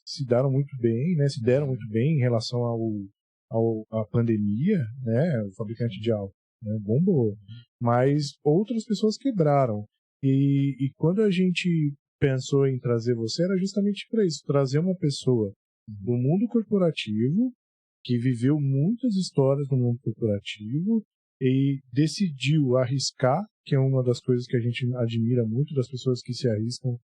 se deram muito bem, né? Se deram muito bem em relação à pandemia, né? O fabricante de álcool, né? Bombou. Mas outras pessoas quebraram. E quando a gente pensou em trazer você, era justamente para isso, trazer uma pessoa do mundo corporativo, que viveu muitas histórias no mundo corporativo e decidiu arriscar, que é uma das coisas que a gente admira muito das pessoas que se arriscam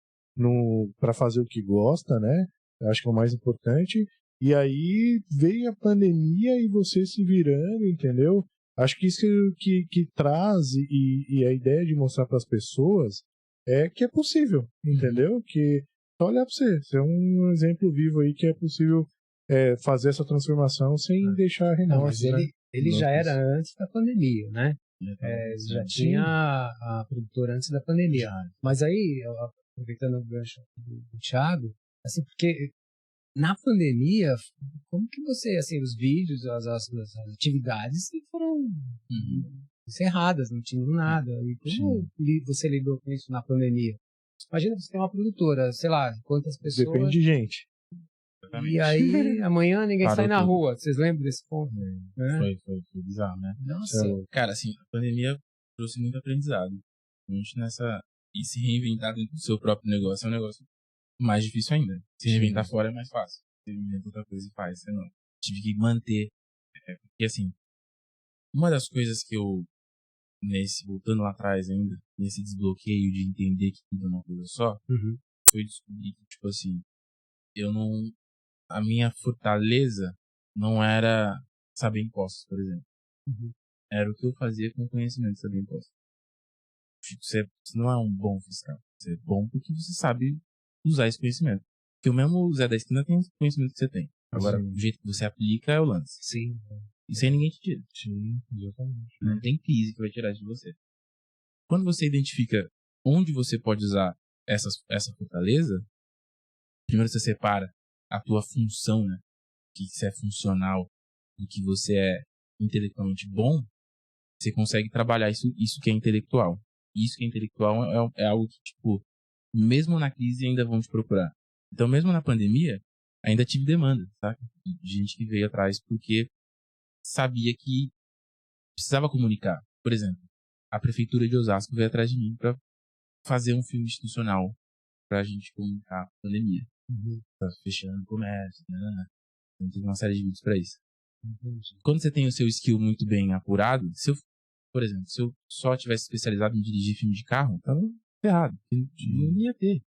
para fazer o que gosta, né? Eu acho que é o mais importante. E aí veio a pandemia e você se virando, entendeu? Acho que isso que traz e a ideia de mostrar para as pessoas é que é possível, entendeu? Que só olhar para você é um exemplo vivo aí que é possível fazer essa transformação sem deixar remorso. Não, mas né? ele já era antes da pandemia, né? Ele já tinha a produtora antes da pandemia. Mas aí, aproveitando o gancho do Thiago, assim, porque na pandemia, como que você, assim, os vídeos, as atividades foram encerradas, não tinham nada. E como você lidou com isso na pandemia? Imagina você tem uma produtora, sei lá, quantas pessoas... Depende de gente. E aí, amanhã ninguém sai na rua. Vocês lembram desse ponto? Foi bizarro, né? Nossa. Cara, assim, a pandemia trouxe muito aprendizado. A gente E se reinventar dentro do seu próprio negócio é um negócio mais difícil ainda. Se reinventar fora é mais fácil. Você inventa outra coisa e faz. Você não. Tive que manter. Porque, assim, uma das coisas que eu, voltando lá atrás ainda, nesse desbloqueio de entender que tudo é uma coisa só, foi descobrir que, tipo assim, a minha fortaleza não era saber impostos, por exemplo. Era o que eu fazia com o conhecimento de saber impostos. Você não é um bom fiscal. Você é bom porque você sabe usar esse conhecimento. Porque o mesmo Zé da esquina tem o conhecimento que você tem. Agora, o jeito que você aplica é o lance. Sim. Isso aí ninguém te tira. Sim, exatamente. Não tem crise que vai tirar de você. Quando você identifica onde você pode usar essa fortaleza, primeiro você separa a tua função, né? Que você é funcional e que você é intelectualmente bom, você consegue trabalhar isso que é intelectual. Isso que é intelectual é algo que, tipo, mesmo na crise ainda vão te procurar. Então, mesmo na pandemia, ainda tive demanda, sabe? De gente que veio atrás porque sabia que precisava comunicar. Por exemplo, a prefeitura de Osasco veio atrás de mim para fazer um filme institucional pra gente comunicar a pandemia. Tá fechando o comércio, né? Então, tem uma série de vídeos pra isso. Quando você tem o seu skill muito bem apurado, por exemplo, se eu só tivesse especializado em dirigir filme de carro, tava ferrado. Não ia ter.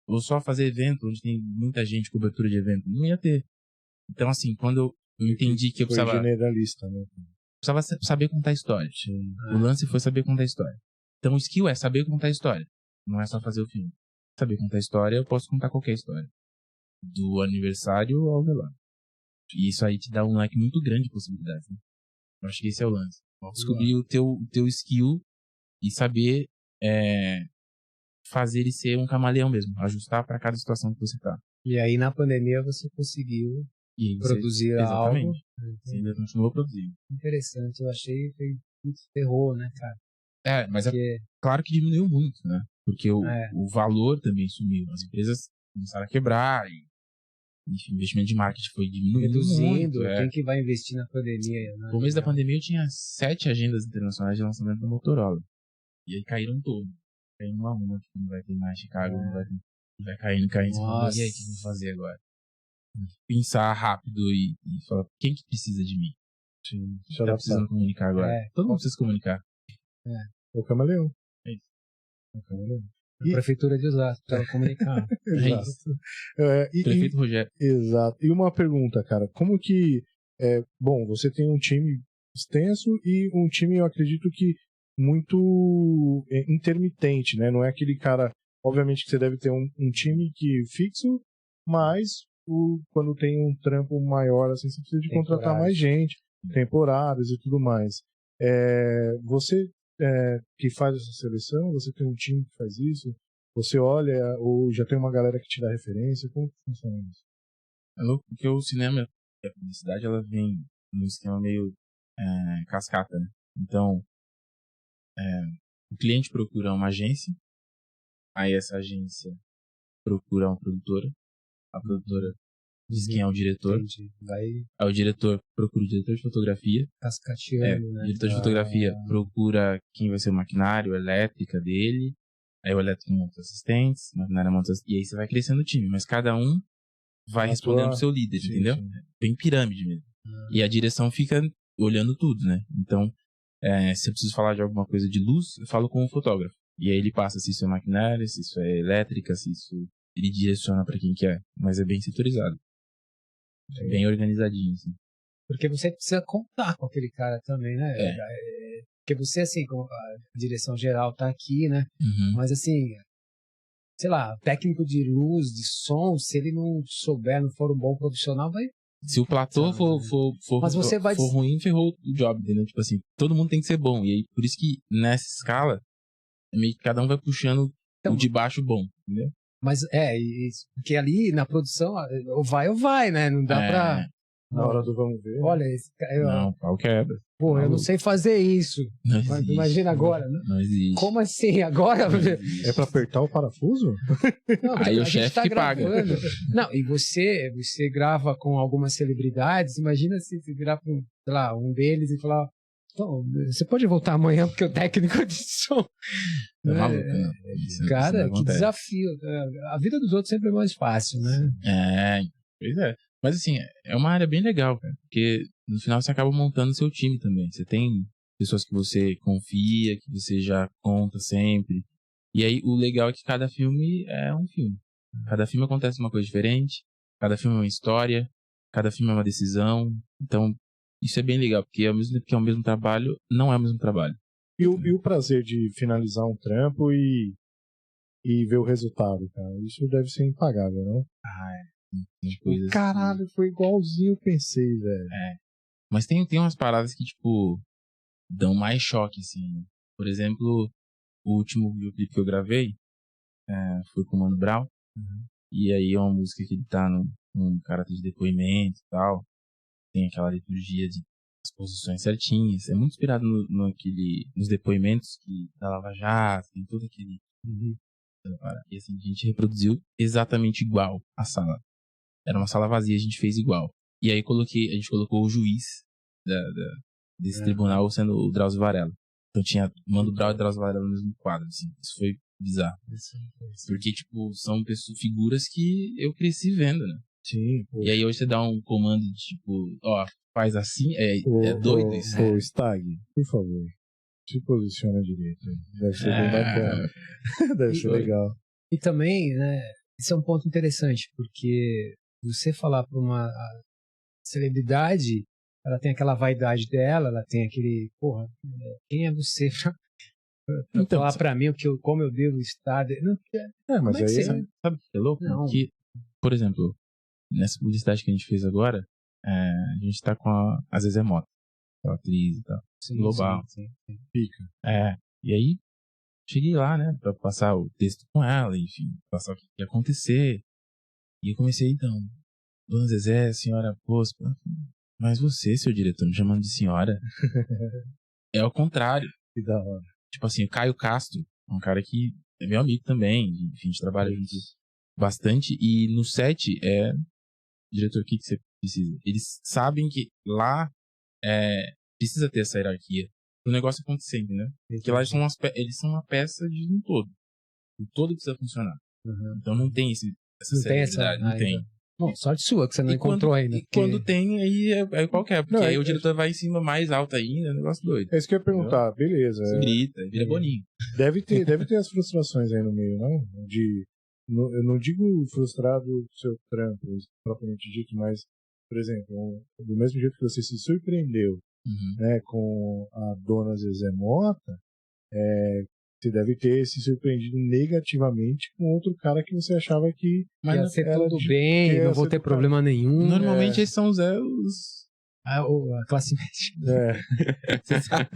Ou só fazer evento, onde tem muita gente, cobertura de evento. Não ia ter. Então, assim, quando eu entendi que eu Foi precisava generalista, né? saber contar a história. Sim. O lance foi saber contar a história. Então, o skill é saber contar a história. Não é só fazer o filme. Saber contar a história, eu posso contar qualquer história. Do aniversário ao velório. E isso aí te dá um leque muito grande de possibilidades, né? Eu acho que esse é o lance. Descobrir o teu skill e saber fazer ele ser um camaleão mesmo. Ajustar para cada situação que você tá. E aí, na pandemia, você conseguiu produzir algo. Exatamente. Você ainda continuou produzindo. Interessante. Eu achei que muito terror, né, cara? Mas Porque... claro que diminuiu muito, né? Porque o valor também sumiu. As empresas começaram a quebrar e enfim, o investimento de marketing foi diminuindo reduzindo. muito. Quem que vai investir na pandemia? No começo da pandemia eu tinha 7 agendas internacionais de lançamento da Motorola. E aí caíram todos. Caindo uma, tipo, não vai ter mais Chicago, não vai ter... Vai caindo. Nossa. E aí, o que eu vou fazer agora? Pensar rápido e falar, quem que precisa de mim? Sim. Tá precisando comunicar agora. Todo mundo precisa se comunicar. O camaleão. É isso. O camaleão. A prefeitura de Osasco, para comunicar. Exato. Prefeito Rogério. Exato. E uma pergunta, cara. Como que... bom, você tem um time extenso e um time, eu acredito que muito intermitente, né? Não é aquele cara... Obviamente que você deve ter um time que fixo, mas quando tem um trampo maior, assim, você precisa de contratar mais gente, temporários e tudo mais. Você que faz essa seleção, você tem um time que faz isso, você olha ou já tem uma galera que te dá referência, como funciona isso? É louco, porque o cinema e a publicidade, ela vem num esquema meio cascata, né? Então, o cliente procura uma agência, aí essa agência procura uma produtora, a produtora diz quem é o diretor, aí o diretor procura o diretor de fotografia, cascateando, né? O diretor de fotografia procura quem vai ser o maquinário, a elétrica dele, aí o elétrico monta os assistentes, o maquinário monta e aí você vai crescendo o time, mas cada um vai respondendo pro seu líder, entendeu? Sim. Bem pirâmide mesmo. E a direção fica olhando tudo, né? Então, se eu preciso falar de alguma coisa de luz, eu falo com o fotógrafo. E aí ele passa se isso é maquinário, se isso é elétrica, se isso... Ele direciona para quem quer, mas é bem setorizado. É bem organizadinho, assim. Porque você precisa contar com aquele cara também, né? Porque você, assim, a direção geral tá aqui, né? Uhum. Mas, assim, sei lá, técnico de luz, de som, se ele não souber, não for um bom profissional, vai... Se o platô for ruim, ferrou o job, entendeu? Tipo assim, todo mundo tem que ser bom. E aí, por isso que nessa escala, meio que cada um vai puxando o de baixo bom, entendeu? Mas porque ali na produção, ou vai, né? Não dá pra... Na hora do vamos ver. Olha, esse cara... Não, pau quebra. Pô, eu não sei fazer isso. Não existe. Imagina agora, né? Não existe. Como assim? Agora? É pra apertar o parafuso? Não, aí o chefe que paga. Não, e você grava com algumas celebridades, imagina se você virar pra sei lá, um deles e falar, então, você pode voltar amanhã porque o técnico de som... É maluco, né? Cara, que desafio. A vida dos outros sempre é mais fácil, né? Pois é. Mas assim, é uma área bem legal, cara. Porque no final você acaba montando seu time também. Você tem pessoas que você confia, que você já conta sempre. E aí o legal é que cada filme é um filme. Cada filme acontece uma coisa diferente. Cada filme é uma história. Cada filme é uma decisão. Então, isso é bem legal. Porque ao mesmo tempo que é o mesmo trabalho, não é o mesmo trabalho. E o prazer de finalizar um trampo e ver o resultado, cara. Isso deve ser impagável, não? Tipo, caralho, foi igualzinho eu pensei, velho. Mas tem umas paradas que, tipo, dão mais choque, assim. Por exemplo, o último videoclipe que eu gravei foi com o Mano Brown. Uhum. E aí é uma música que ele tá num caráter de depoimento e tal. Tem aquela liturgia de as posições certinhas. É muito inspirado nos depoimentos da Lava Jato, tem todo aquele... E assim, a gente reproduziu exatamente igual a sala. Era uma sala vazia, a gente fez igual. E aí a gente colocou o juiz desse tribunal sendo o Drauzio Varela. Então tinha Mano Brown e Drauzio Varela no mesmo quadro, assim. Isso foi bizarro. Porque, tipo, são figuras que eu cresci vendo, né? Sim. E aí hoje você dá um comando de, tipo, faz assim, é doido isso. Stag, por favor, se posiciona direito. Deve ser bem bacana. Deve ser legal. E também, né, isso é um ponto interessante, porque você falar para celebridade, ela tem aquela vaidade dela, ela tem aquele, porra, quem é você pra Então, falar pra mim como eu devo estar? Não, Mas como é que aí você... sabe o que é louco? Não. Que, por exemplo, nessa publicidade que a gente fez agora, a gente tá com a Zezé Mota, a atriz e tal, global. Sim. Fica. E aí, cheguei lá, né, pra passar o texto com ela, enfim, passar o que ia acontecer. E eu comecei, então, Dona Zezé, senhora Pospa, mas você, seu diretor, me chamando de senhora, é ao contrário. Que da hora. Tipo assim, o Caio Castro, um cara que é meu amigo também, enfim, a gente trabalha juntos bastante, e no set diretor, o que você precisa? Eles sabem que lá precisa ter essa hierarquia o negócio acontecer, entendeu? Porque lá eles são uma peça de um todo. O todo precisa funcionar. Então não tem essa Não tem celebridade, não tem. Bom, sorte sua que você não encontrou ainda. E quando tem, aí é qualquer, porque aí o diretor vai em cima mais alto ainda, é um negócio doido. É isso que eu ia perguntar, beleza. Você grita, vira boninho. Deve ter as frustrações aí no meio, não? Eu não digo frustrado do seu trampo, propriamente dito, mas, por exemplo, do mesmo jeito que você se surpreendeu né, com a dona Zezé Mota, você deve ter se surpreendido negativamente com outro cara que você achava que ia ser tudo bem, não vou ter problema nenhum. Normalmente esses são os a classe média. Você sabe.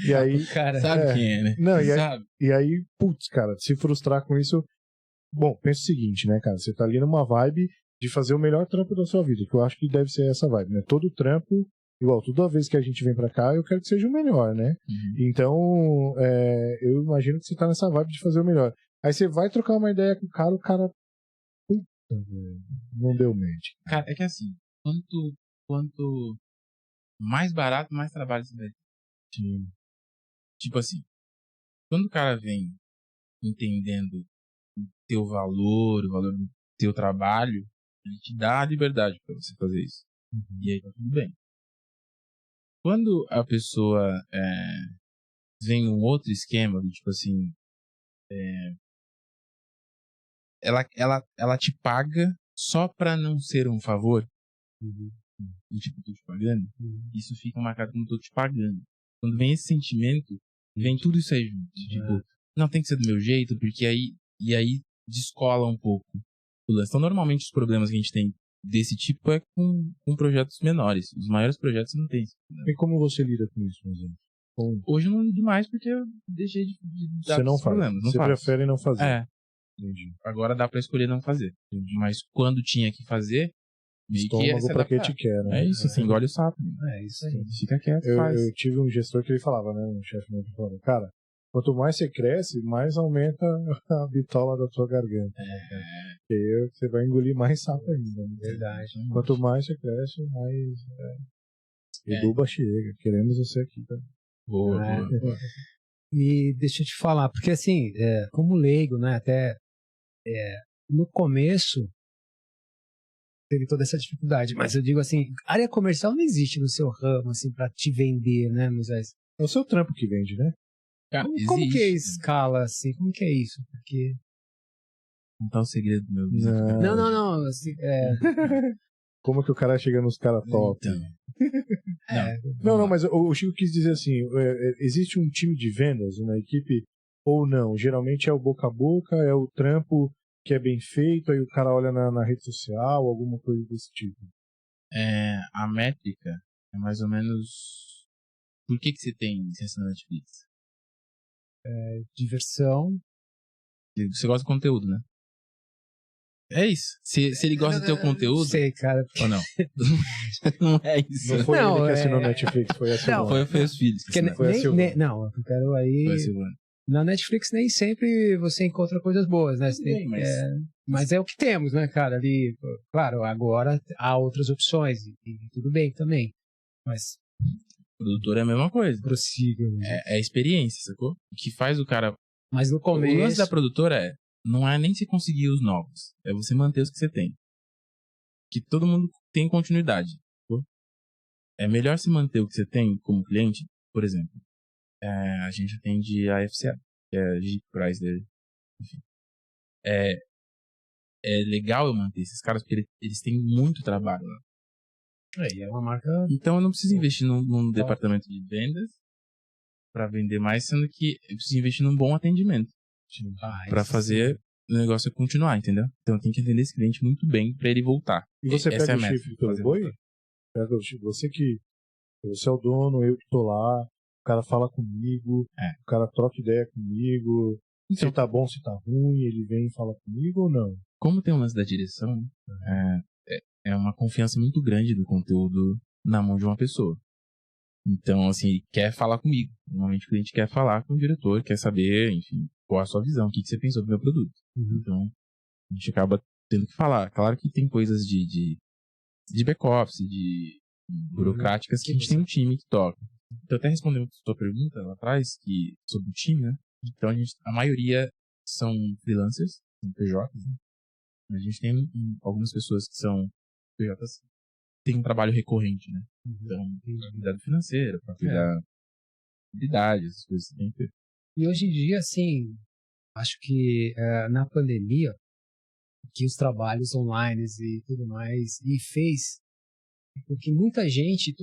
E aí, cara, sabe quem é, né? Não, e aí, putz, cara, se frustrar com isso. Bom, pensa o seguinte, né, cara? Você tá ali numa vibe de fazer o melhor trampo da sua vida, que eu acho que deve ser essa vibe, né? Todo trampo, igual, toda vez que a gente vem pra cá, eu quero que seja o melhor, né? Então, eu imagino que você tá nessa vibe de fazer o melhor. Aí você vai trocar uma ideia com o cara. Puta, não deu match. Cara, é que assim, quanto mais barato, mais trabalho você vai ter. Tipo assim, quando o cara vem entendendo o teu valor, o valor do teu trabalho, ele te dá a liberdade pra você fazer isso. E aí tá tudo bem. Quando a pessoa vem um outro esquema, tipo assim, ela te paga só pra não ser um favor, e tipo, tô te pagando, isso fica marcado como tô te pagando. Quando vem esse sentimento, vem tudo isso aí junto. Tipo, não tem que ser do meu jeito, porque aí descola um pouco o lance. Então, normalmente, os problemas que a gente tem desse tipo é com projetos menores. Os maiores projetos não tem. E como você lida com isso, por exemplo? Hoje eu não lido mais porque eu deixei de dar você não faz. problemas. Não você faço. Prefere não fazer. Entendi. Agora dá pra escolher não fazer. Entendi. Mas quando tinha que fazer, meio estômago que pra quem te quer, né? É isso, assim, engole o sapo. É isso aí. Fica quieto, faz. Eu tive um gestor que ele falava, né? Um chefe meu que falava, cara, quanto mais você cresce, mais aumenta a bitola da tua garganta. E aí você vai engolir mais sapo ainda. Né? Verdade. Quanto mais você cresce, mais... Eduba chega. Queremos você aqui, tá? Boa. E deixa eu te falar, porque assim, como leigo, né? Até no começo teve toda essa dificuldade, mas eu digo assim, área comercial não existe no seu ramo, assim, pra te vender, né, Moisés? É o seu trampo que vende, né? Cara, como que é escala, assim? Como que é isso? Porque... Não tá o segredo do meu business. Não. Assim, Como que o cara chega nos caras top? Então. Não, mas o Chico quis dizer assim, existe um time de vendas, uma equipe, ou não? Geralmente é o boca a boca, é o trampo que é bem feito, aí o cara olha na rede social, alguma coisa desse tipo. A métrica é mais ou menos... Por que você tem licença na Netflix? Diversão. Você gosta de conteúdo, né? É isso. Se ele gosta do teu conteúdo... Sei, cara. Ou não? Não é isso. Não foi ele que assinou Netflix, foi a Silvana. Foi os filhos. Foi a Silvana. Não, eu quero aí... Foi a Silvana. Na Netflix nem sempre você encontra coisas boas, né? Mas é o que temos, né, cara? Ali, claro, agora há outras opções e tudo bem também. Mas... Produtor é a mesma coisa. Prossiga. É a experiência, sacou? O que faz o cara... Mas no começo... O lance da produtora não é nem se conseguir os novos. É você manter os que você tem. Que todo mundo tem continuidade. Sacou? É melhor se manter o que você tem como cliente. Por exemplo, a gente atende a FCA, que é a Jeep Chrysler. Enfim. É legal eu manter esses caras porque eles têm muito trabalho lá. É uma marca... Então eu não preciso investir num departamento de vendas para vender mais, sendo que eu preciso investir num bom atendimento para fazer o negócio continuar, entendeu? Então eu tenho que entender esse cliente muito bem para ele voltar. E você Essa pega é o a meta, chifre pelo fazer boi? voltar. Pega o chifre. Você é o dono, eu que tô lá, o cara fala comigo, o cara troca ideia comigo, Então, se tá bom, se tá ruim, ele vem e fala comigo ou não? como tem um lance da direção, é uma confiança muito grande do conteúdo na mão de uma pessoa. Então, assim, ele quer falar comigo. Normalmente o cliente quer falar com o diretor, quer saber, enfim, qual a sua visão, o que você pensou do meu produto. Então, a gente acaba tendo que falar. Claro que tem coisas de back-office, de burocráticas, que a gente tem um time que toca. Então, até respondendo a sua pergunta lá atrás, sobre o time, né? Então, a maioria são freelancers, são PJs, né? A gente tem algumas pessoas que são PJs, tem um trabalho recorrente, né? Então, para cuidar do financeiro, para cuidar da habilidade, essas coisas que tem que ter. E hoje em dia, assim, acho que na pandemia, que os trabalhos online e tudo mais, e fez porque muita gente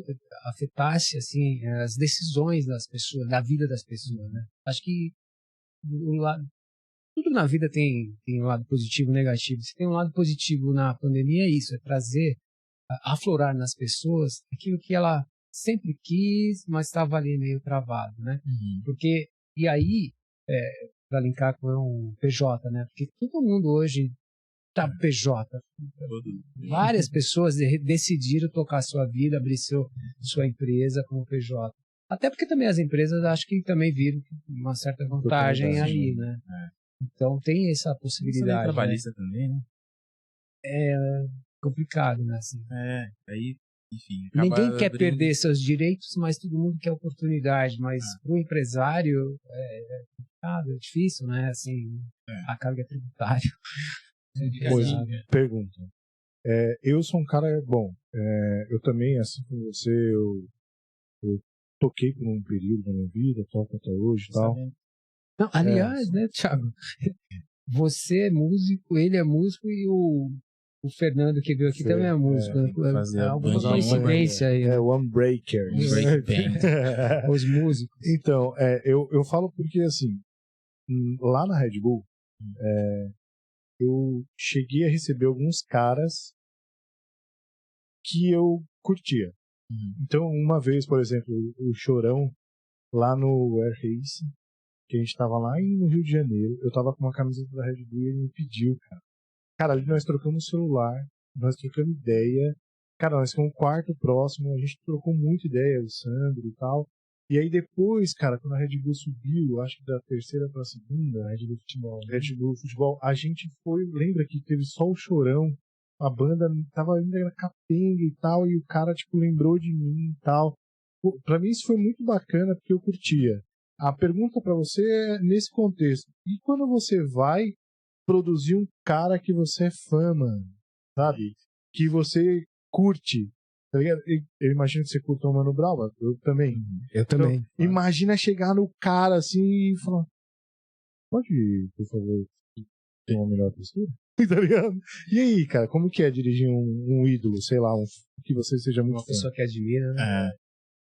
afetasse, assim, as decisões das pessoas, da vida das pessoas, né? Acho que tudo na vida tem um lado positivo e negativo. Se tem um lado positivo na pandemia, é isso, é trazer, aflorar nas pessoas aquilo que ela sempre quis, mas estava ali meio travado, né? Porque, e aí, para linkar com um PJ, né? Porque todo mundo hoje tá PJ. Várias pessoas decidiram tocar sua vida, abrir sua empresa como PJ. Até porque também as empresas acho que também viram uma certa vantagem ali, né? Então tem essa possibilidade. Trabalhista, né? Também, né? É complicado, né? Assim. Aí, enfim. Ninguém quer perder seus direitos, mas todo mundo quer oportunidade. Mas para o empresário é complicado, é difícil, né? Assim, a carga tributária. Pois, pergunta. Eu sou um cara, bom, eu também, assim como você, eu toquei por um período da minha vida, toco até hoje e tal. Não, aliás, né, Thiago? Você é músico, ele é músico e o Fernando que veio aqui também é músico. Alguma coincidência aí. O Unbreaker. Os músicos. Então, eu falo porque, assim, lá na Red Bull, eu cheguei a receber alguns caras que eu curtia. Então, uma vez, por exemplo, o Chorão, lá no Air Race, que a gente tava lá no Rio de Janeiro, eu tava com uma camiseta da Red Bull e ele me pediu, cara. Cara, ali nós trocamos celular, nós trocamos ideia. Cara, nós fomos um quarto próximo, a gente trocou muita ideia, o Sandro e tal. E aí depois, cara, quando a Red Bull subiu, acho que da terceira pra segunda, Red Bull Futebol, a gente foi, lembra que teve só o Chorão, a banda tava ainda na capenga e tal, e o cara, tipo, lembrou de mim e tal. Pô, pra mim isso foi muito bacana, porque eu curtia. A pergunta pra você é nesse contexto. E quando você vai produzir um cara que você é fã, mano, sabe? Que você curte, tá ligado? Eu imagino que você curta o Mano Brown, eu também. Eu também. Então, imagina chegar no cara assim e falar: pode, por favor, ter uma melhor postura? Tá ligado? E aí, cara, como que é dirigir um ídolo, sei lá, que você seja muito uma pessoa que admira, né?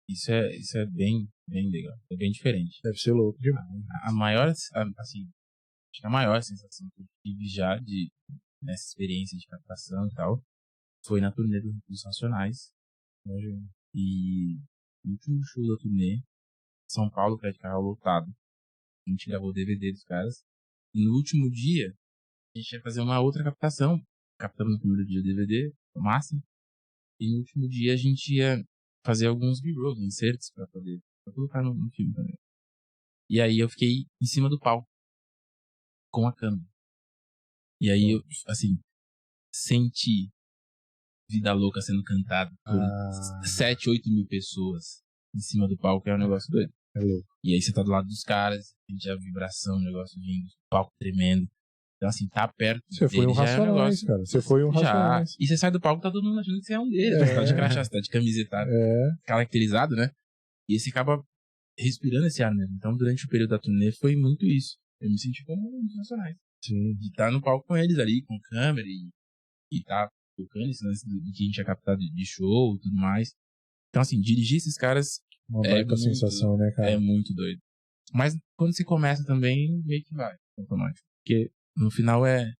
Isso é bem legal, é bem diferente. Deve ser louco demais. A maior, assim, acho que a maior sensação que eu tive já nessa experiência de captação e tal, foi na turnê dos Racionais. E no último show da turnê, São Paulo, Crédito Carro lotado. A gente gravou o DVD dos caras. E no último dia, a gente ia fazer uma outra captação. Captamos no primeiro dia o DVD, o máximo. E no último dia a gente ia fazer alguns B-rolls, inserts, pra colocar no filme também. E aí eu fiquei em cima do palco, com a câmera. E aí eu, assim, senti Vida Louca sendo cantada por 7, 8 mil pessoas em cima do palco, é um negócio doido. É louco. E aí você tá do lado dos caras, a gente a vibração, o negócio vindo, o palco tremendo. Então, assim, tá perto. Você foi um Racionais, cara. Você foi um Racionais. E você sai do palco, tá todo mundo achando que você é um deles. Você tá de crachá, você tá de camiseta caracterizado, né? E você acaba respirando esse ar mesmo. Então, durante o período da turnê, foi muito isso. Eu me senti como um dos Racionais. Sim. De estar no palco com eles ali, com câmera e tá tocando, esse lance do que a gente tinha captado de show e tudo mais. Então, assim, dirigir esses caras Uma baita sensação, né, cara? é muito doido. Mas quando você começa também, meio que vai, automático. Porque no final é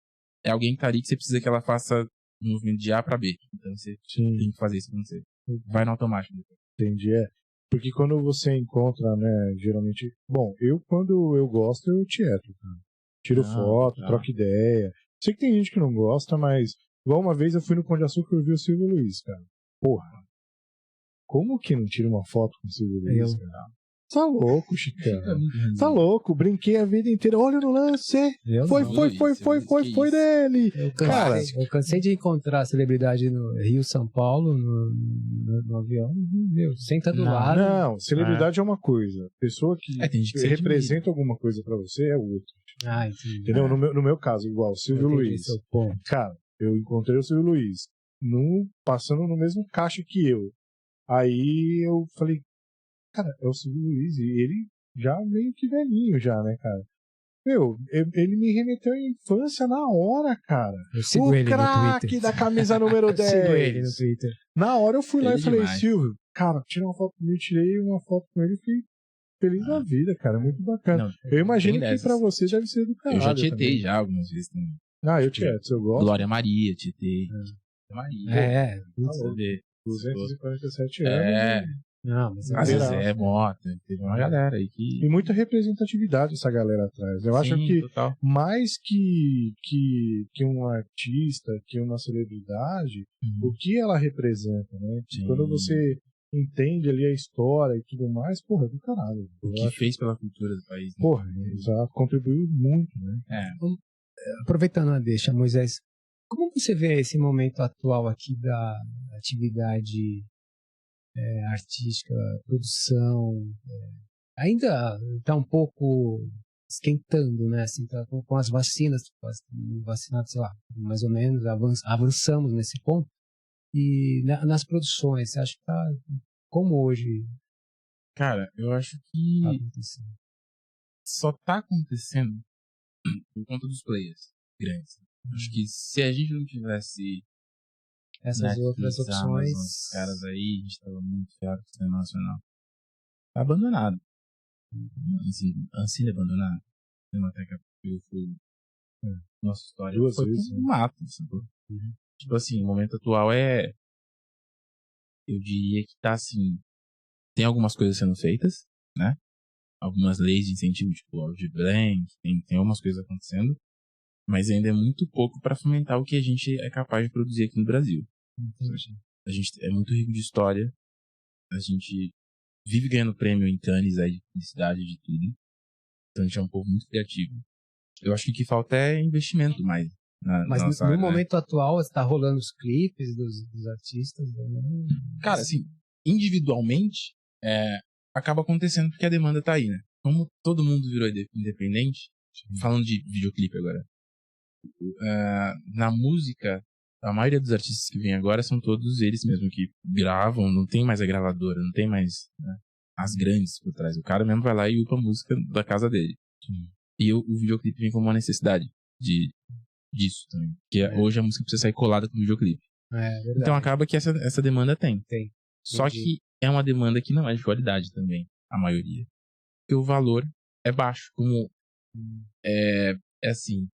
alguém que tá ali que você precisa que ela faça um movimento de A pra B. Então você tem que fazer isso quando você vai no automático. Entendi, Porque quando você encontra, né, geralmente... Bom, quando eu gosto, eu tieto, cara. Tiro foto, troco ideia. Sei que tem gente que não gosta, mas... Igual uma vez eu fui no Pão de Açúcar e eu vi o Silvio Luiz, cara. Porra. Como que não tira uma foto com o Silvio Luiz, cara? Tá louco, Chicão. Tá louco. Brinquei a vida inteira. Olha no lance. Foi dele. Eu cansei de encontrar celebridade no Rio, São Paulo, no avião. Meu, senta do lado. Não, celebridade é uma coisa. Pessoa que representa alguma coisa pra você é outra. Entendi. Entendeu? No meu caso, igual, o Silvio Luiz. Cara, eu encontrei o Silvio Luiz passando no mesmo caixa que eu. Aí eu falei, cara, é o Silvio Luiz, e ele já meio que velhinho já, né, cara? Meu, ele me remeteu à infância na hora, cara. O craque da camisa número 10. Sigo ele no Twitter. Na hora eu fui lá e falei, demais. Silvio, cara, tira uma foto comigo, tirei uma foto com ele e fiquei feliz da vida, cara, muito bacana. Eu imagino que pra você deve ser do caralho. Eu já tietei também. já algumas vezes também. Eu tieto, eu gosto. Glória Maria, tietei. Maria. 247 anos. Não, mas a Zezé Mota, teve uma galera aí que... E muita representatividade essa galera atrás. Eu acho que total. mais que um artista, que uma celebridade, o que ela representa, né? Quando você entende ali a história e tudo mais, porra, é do caralho. O que fez pela cultura do país. Né? Porra, exato, contribuiu muito, né? Aproveitando a deixa, Moisés, como você vê esse momento atual aqui da atividade artística, produção? Ainda está um pouco esquentando, né? Assim, tá com as vacinas, vacinados, sei lá, mais ou menos, avançamos nesse ponto. E nas produções, você acha que tá como hoje? Cara, eu acho que só tá acontecendo por conta dos players grandes. Acho que se a gente não tivesse essas outras opções, os caras aí, a gente tava muito ferrado com o cinema nacional. Tá abandonado. Ancine abandonado. Cinemateca pegou fogo. Nossa história foi um mato. Tipo assim, o momento atual eu diria que tá assim, tem algumas coisas sendo feitas, né? Algumas leis de incentivo, tipo o Aldir Blanc, tem algumas coisas acontecendo, mas ainda é muito pouco para fomentar o que a gente é capaz de produzir aqui no Brasil. A gente é muito rico de história, a gente vive ganhando prêmio em Cannes, aí, de publicidade, de tudo. Então a gente é um povo muito criativo. Eu acho que o que falta é investimento mais. Mas no momento atual, está rolando os clipes dos artistas? Cara, assim, individualmente, acaba acontecendo porque a demanda tá aí, né? Como todo mundo virou independente, falando de videoclipe agora, na música, a maioria dos artistas que vêm agora são todos eles mesmo que gravam, não tem mais a gravadora, não tem mais as grandes por trás. O cara mesmo vai lá e upa a música da casa dele. E o videoclipe vem como uma necessidade disso também. Porque hoje a música precisa sair colada com o videoclipe. Então acaba que essa demanda tem. Só que é uma demanda que não é de qualidade também, a maioria. Porque o valor é baixo. Como é assim...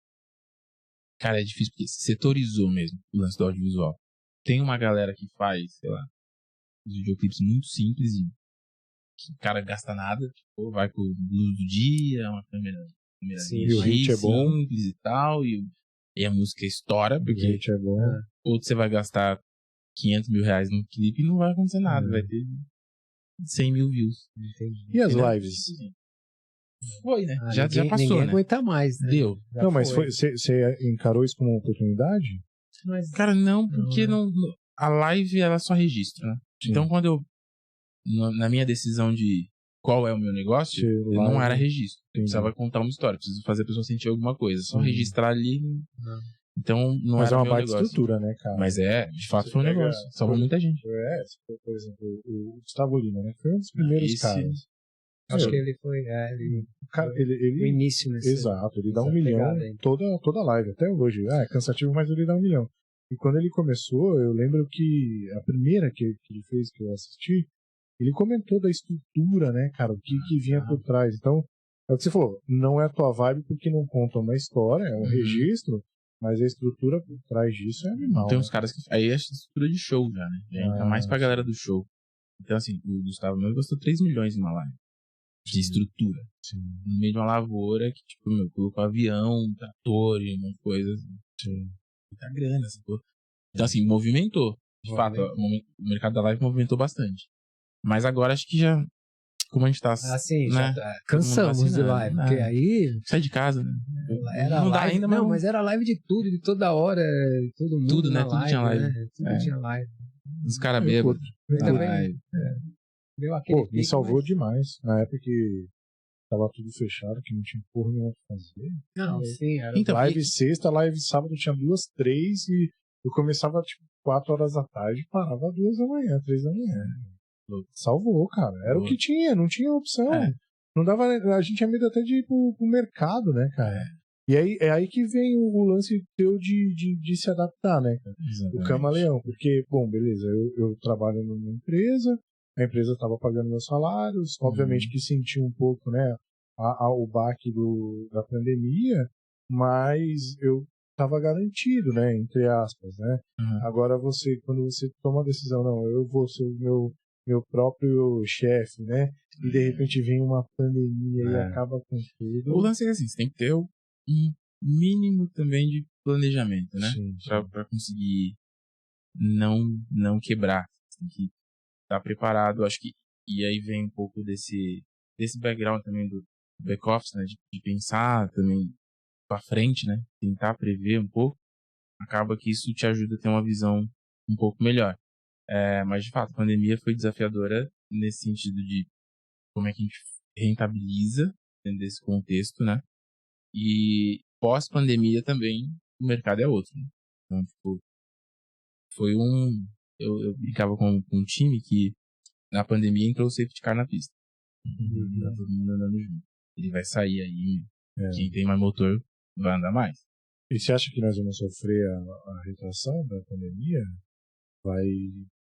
Cara, é difícil porque setorizou mesmo o lance do audiovisual. Tem uma galera que faz, sei lá, os videoclipes muito simples e que o cara gasta nada. Tipo, vai com luz do dia, uma câmera e o hit é bom. Simples e tal, e a música estoura, porque o hit é bom. Ou você vai gastar 500 mil reais num clipe e não vai acontecer nada, vai ter 100 mil views. Entendi. E as lives? Foi, né? Já passou, ninguém né? aguenta mais, né? Deu. Não, mas você encarou isso como uma oportunidade? Cara, não, porque a live ela só registra, né? Então quando eu na minha decisão de qual é o meu negócio, não era registro. Eu precisava contar uma história, preciso fazer a pessoa sentir alguma coisa. Só registrar ali. Então não mas era é uma meu baita negócio. Estrutura, né, cara? Mas de fato foi um negócio. Salvou muita gente. Por exemplo, o Gustavo Lima, né? Foi um dos primeiros caras. Acho que ele foi. Ele o início nesse. Exato, ele dá 1 milhão toda live, até hoje. É cansativo, mas ele dá 1 milhão. E quando ele começou, eu lembro que a primeira que ele fez, que eu assisti, ele comentou da estrutura, né, cara, o que vinha por trás. Então, é o que você falou, não é a tua vibe porque não conta uma história, é um registro, mas a estrutura por trás disso é animal. Tem uns caras que... Aí é estrutura de show já, né? Já entra mais pra galera do show. Então, assim, o Gustavo mesmo gastou 3 milhões em uma live. De estrutura. Sim. No meio de uma lavoura que, tipo, colocou avião, trator e umas coisas. Sim. Muita grana, assim, pô. Então, assim, movimentou. De fato, o mercado da live movimentou bastante. Mas agora acho que já... Como a gente tá... Assim, né? já tá, cansamos de live. Porque aí... Sai de casa, né? Era não live, dá ainda, mas era live de tudo, de toda hora, todo mundo tudo, né? na Tudo live, tinha live. né? Tudo tinha live. Os caras bêbados. Pô, me salvou demais. Na época que tava tudo fechado, que não tinha porra nenhuma pra fazer. Não, sim. Era então, live sexta, live sábado tinha 2, 3 e eu começava tipo 4 horas da tarde e parava 2 da manhã, 3 da manhã. Salvou, cara. Era o que tinha, não tinha opção. Não dava, a gente tinha medo até de ir pro mercado, né, cara? E aí, é aí que vem o lance teu de se adaptar, né, cara? Exatamente. O camaleão. Porque, bom, beleza, eu trabalho numa empresa, a empresa estava pagando meus salários, obviamente que senti um pouco, né, o baque da pandemia, mas eu estava garantido, né, entre aspas, né? Agora quando você toma a decisão, não, eu vou ser o meu próprio chefe, né? E de repente vem uma pandemia e acaba com tudo. O lance é assim, você tem que ter um mínimo também de planejamento, né? Sim. Pra conseguir não quebrar. Você tem que estar preparado, acho que. E aí vem um pouco desse background também do back-office, né? De pensar também pra frente, né? Tentar prever um pouco. Acaba que isso te ajuda a ter uma visão um pouco melhor. Mas, de fato, a pandemia foi desafiadora nesse sentido de como é que a gente rentabiliza dentro desse contexto, né? E pós-pandemia também o mercado é outro, né? Então, tipo, foi eu brincava com um time que na pandemia entrou o safety car na pista. Tá todo mundo andando junto. Ele vai sair aí, quem tem mais motor vai andar mais. E você acha que nós vamos sofrer a retração da pandemia? Vai,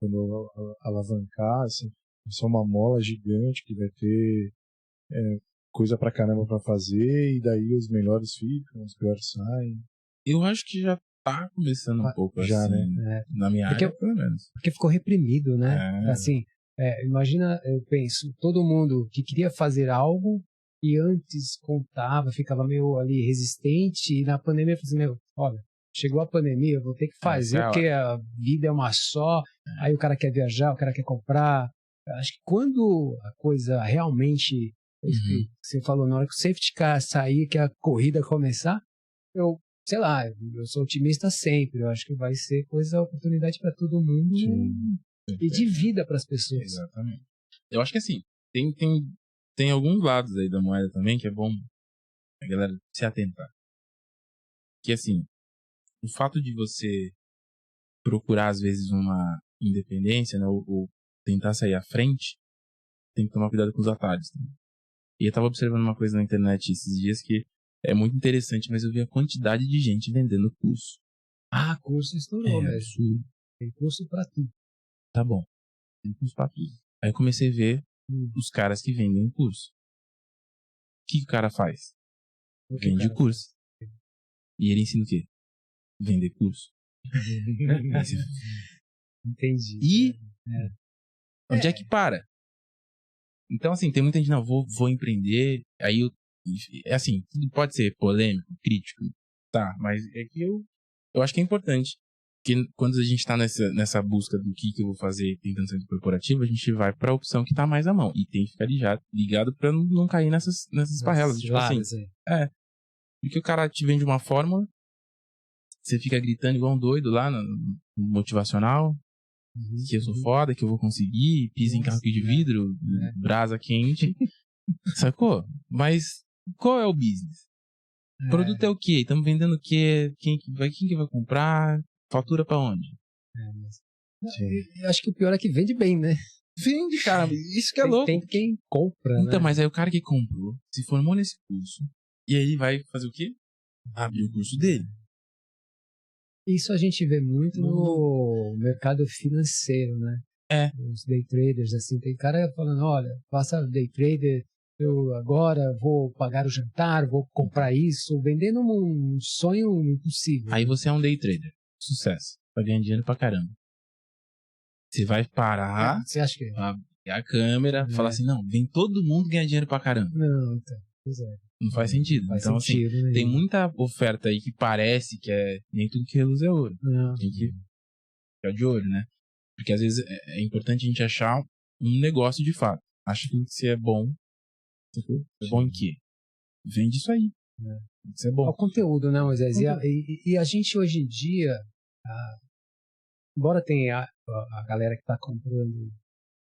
quando alavancar, assim, vai ser uma mola gigante que vai ter coisa pra caramba pra fazer, e daí os melhores ficam, os piores saem. Eu acho que já tá começando um pouco já, assim, né? Na minha área, pelo menos. Porque ficou reprimido, né? Assim, imagina, eu penso, todo mundo que queria fazer algo e antes contava, ficava meio ali resistente, e na pandemia falou assim, olha, chegou a pandemia, eu vou ter que fazer, porque a vida é uma só, aí o cara quer viajar, o cara quer comprar. Eu acho que quando a coisa realmente, você falou, na hora que o safety car sair, que a corrida começar, sei lá, eu sou otimista sempre, eu acho que vai ser oportunidade para todo mundo. Sim. E de vida para as pessoas. Exatamente. Eu acho que assim, tem alguns lados aí da moeda também que é bom a galera se atentar. Que assim, o fato de você procurar às vezes uma independência, né, ou tentar sair à frente, tem que tomar cuidado com os atalhos também. E eu tava observando uma coisa na internet esses dias que é muito interessante, mas eu vi a quantidade de gente vendendo curso. Curso estourou, velho. Absurdo. Tem curso pra tudo. Tá bom. Tem curso pra tudo. Aí eu comecei a ver os caras que vendem o curso. O que o cara faz? Vende o curso. E ele ensina o quê? Vender curso. Entendi. E onde é que para? Então, assim, tem muita gente, não, vou empreender, aí é assim, pode ser polêmico, crítico, tá, mas é que eu acho que é importante, porque quando a gente tá nessa busca do que eu vou fazer tentando ser corporativo, a gente vai pra opção que tá mais à mão, e tem que ficar ligado pra não cair nessas parrelas, tipo assim, porque o cara te vende uma fórmula, você fica gritando igual um doido lá no motivacional, que eu sou foda, que eu vou conseguir, pisa em carro aqui de vidro, brasa quente, sacou? Mas qual é o business? O produto é o quê? Estamos vendendo o quê? Quem que vai comprar? Fatura pra onde? Eu acho que o pior é que vende bem, né? Vende, cara, isso que é louco. Tem quem compra, então, né? mas aí o cara que comprou, se formou nesse curso, e aí vai fazer o quê? Abrir o curso dele. Isso a gente vê muito no mercado financeiro, né? Os day traders, assim, tem cara falando, olha, faça day trader, eu agora vou pagar o jantar, vou comprar isso, vendendo um sonho impossível. Aí você é um day trader. Sucesso. Vai ganhar dinheiro pra caramba. Você vai parar, Você acha que... abrir a câmera, falar assim, não, vem todo mundo ganhar dinheiro pra caramba. Não, então, pois é. Não faz sentido. Faz então, sentido, assim, né? tem muita oferta aí que parece que nem tudo que reluz é ouro. Não. Tem que ficar de olho, né? Porque às vezes é importante a gente achar um negócio de fato. Acha que você é bom. É bom em quê? Vende isso aí. Isso é bom. É o conteúdo, né, Moisés? E a gente hoje em dia, embora tenha a galera que está comprando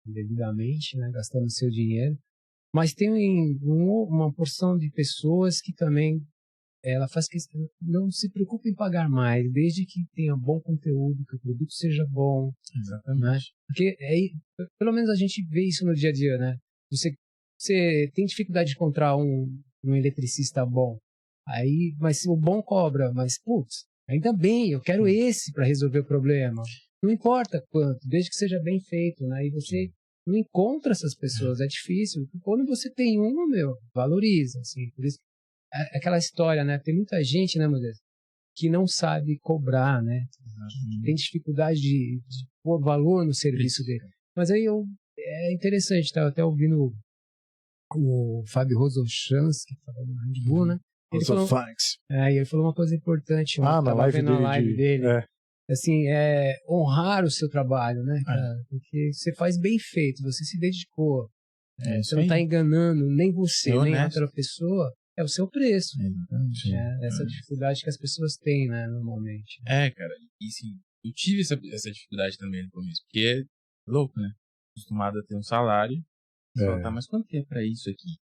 devidamente, né, gastando seu dinheiro, mas tem uma porção de pessoas que também ela faz questão, não se preocupa em pagar mais, desde que tenha bom conteúdo, que o produto seja bom. Exatamente. Né? Porque pelo menos a gente vê isso no dia a dia, né? Você tem dificuldade de encontrar um eletricista bom, aí, mas se o bom cobra, mas putz, ainda bem, eu quero esse para resolver o problema. Não importa quanto, desde que seja bem feito, né? E você não encontra essas pessoas, é difícil. Quando você tem valoriza, assim. Por isso, aquela história, né? Tem muita gente, né, Moisés, que não sabe cobrar, né? Tem dificuldade de pôr valor no serviço dele. Mas aí é interessante, tá? Eu até ouvindo o Fábio Rosochansky, que falou no Red Bull, né? Ele falou uma coisa importante. Na live dele. Assim, honrar o seu trabalho, né, cara? Porque você faz bem feito, você se dedicou. Você não está enganando nem você, nem a outra pessoa. É o seu preço. Essa dificuldade que as pessoas têm, né, normalmente. Cara, e sim, eu tive essa dificuldade também no começo, porque é louco, né? Acostumado a ter um salário, tá, mas quanto que é pra isso aqui?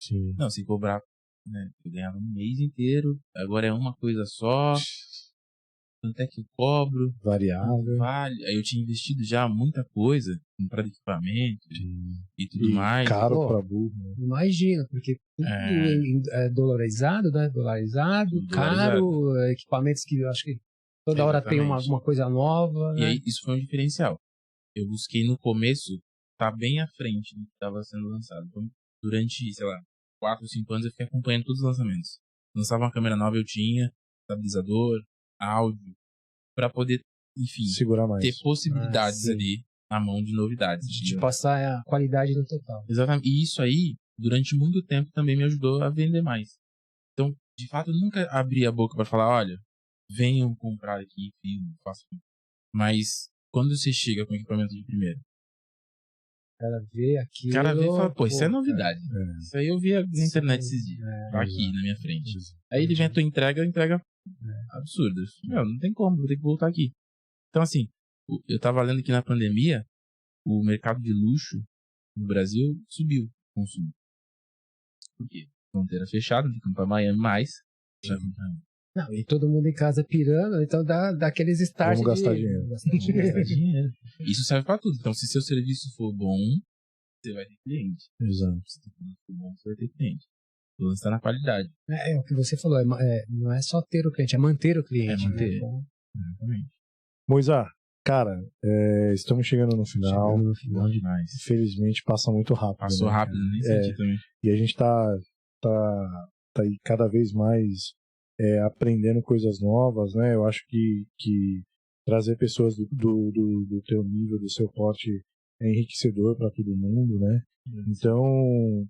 Sim. Não, se cobrar, né, eu ganhava um mês inteiro, agora é uma coisa só, quanto é que eu cobro? Variável. Vale. Aí eu tinha investido já muita coisa, comprado equipamento e tudo mais. Caro pra burro. Né? Imagina, porque tudo é dolarizado, né? Dolarizado, caro, equipamentos que eu acho que toda hora tem uma coisa nova. E né? aí isso foi um diferencial. Eu busquei no começo, tá bem à frente do que estava sendo lançado. Então, durante, sei lá, 4 ou 5 anos eu fiquei acompanhando todos os lançamentos. Lançava uma câmera nova, eu tinha estabilizador, áudio, para poder, enfim, segurar mais. Ter possibilidades ali na mão de novidades. De passar a qualidade no total. Exatamente. E isso aí, durante muito tempo, também me ajudou a vender mais. Então, de fato, eu nunca abri a boca para falar, olha, venham comprar aqui, filme, faço. Mas, quando você chega com equipamento de primeira, o cara vê aquilo... O cara vê e fala, pô, isso é novidade. Isso aí eu vi na internet esses dias. Tá aqui, na minha frente. Aí ele vem a tua entrega absurda. Não tem como, vou ter que voltar aqui. Então, assim, eu tava lendo que na pandemia, o mercado de luxo no Brasil subiu o consumo. Por quê? Fronteira fechada, ficando pra Miami mais. Não, e todo mundo em casa pirando, então dá aqueles start. Vamos gastar dinheiro. Gastar dinheiro. Isso serve pra tudo. Então, se seu serviço for bom, você vai ter cliente. Exato. Se seu serviço for bom, você vai ter cliente. O lance tá na qualidade. O que você falou, não é só ter o cliente, é manter o cliente. É manter. Né? Exatamente. Moisés, cara, estamos chegando no final. Bom demais. Infelizmente passa muito rápido. Passou rápido, nem senti também. E a gente tá aí cada vez mais aprendendo coisas novas, né? Eu acho que trazer pessoas do teu nível, do seu porte é enriquecedor para todo mundo, né? Então,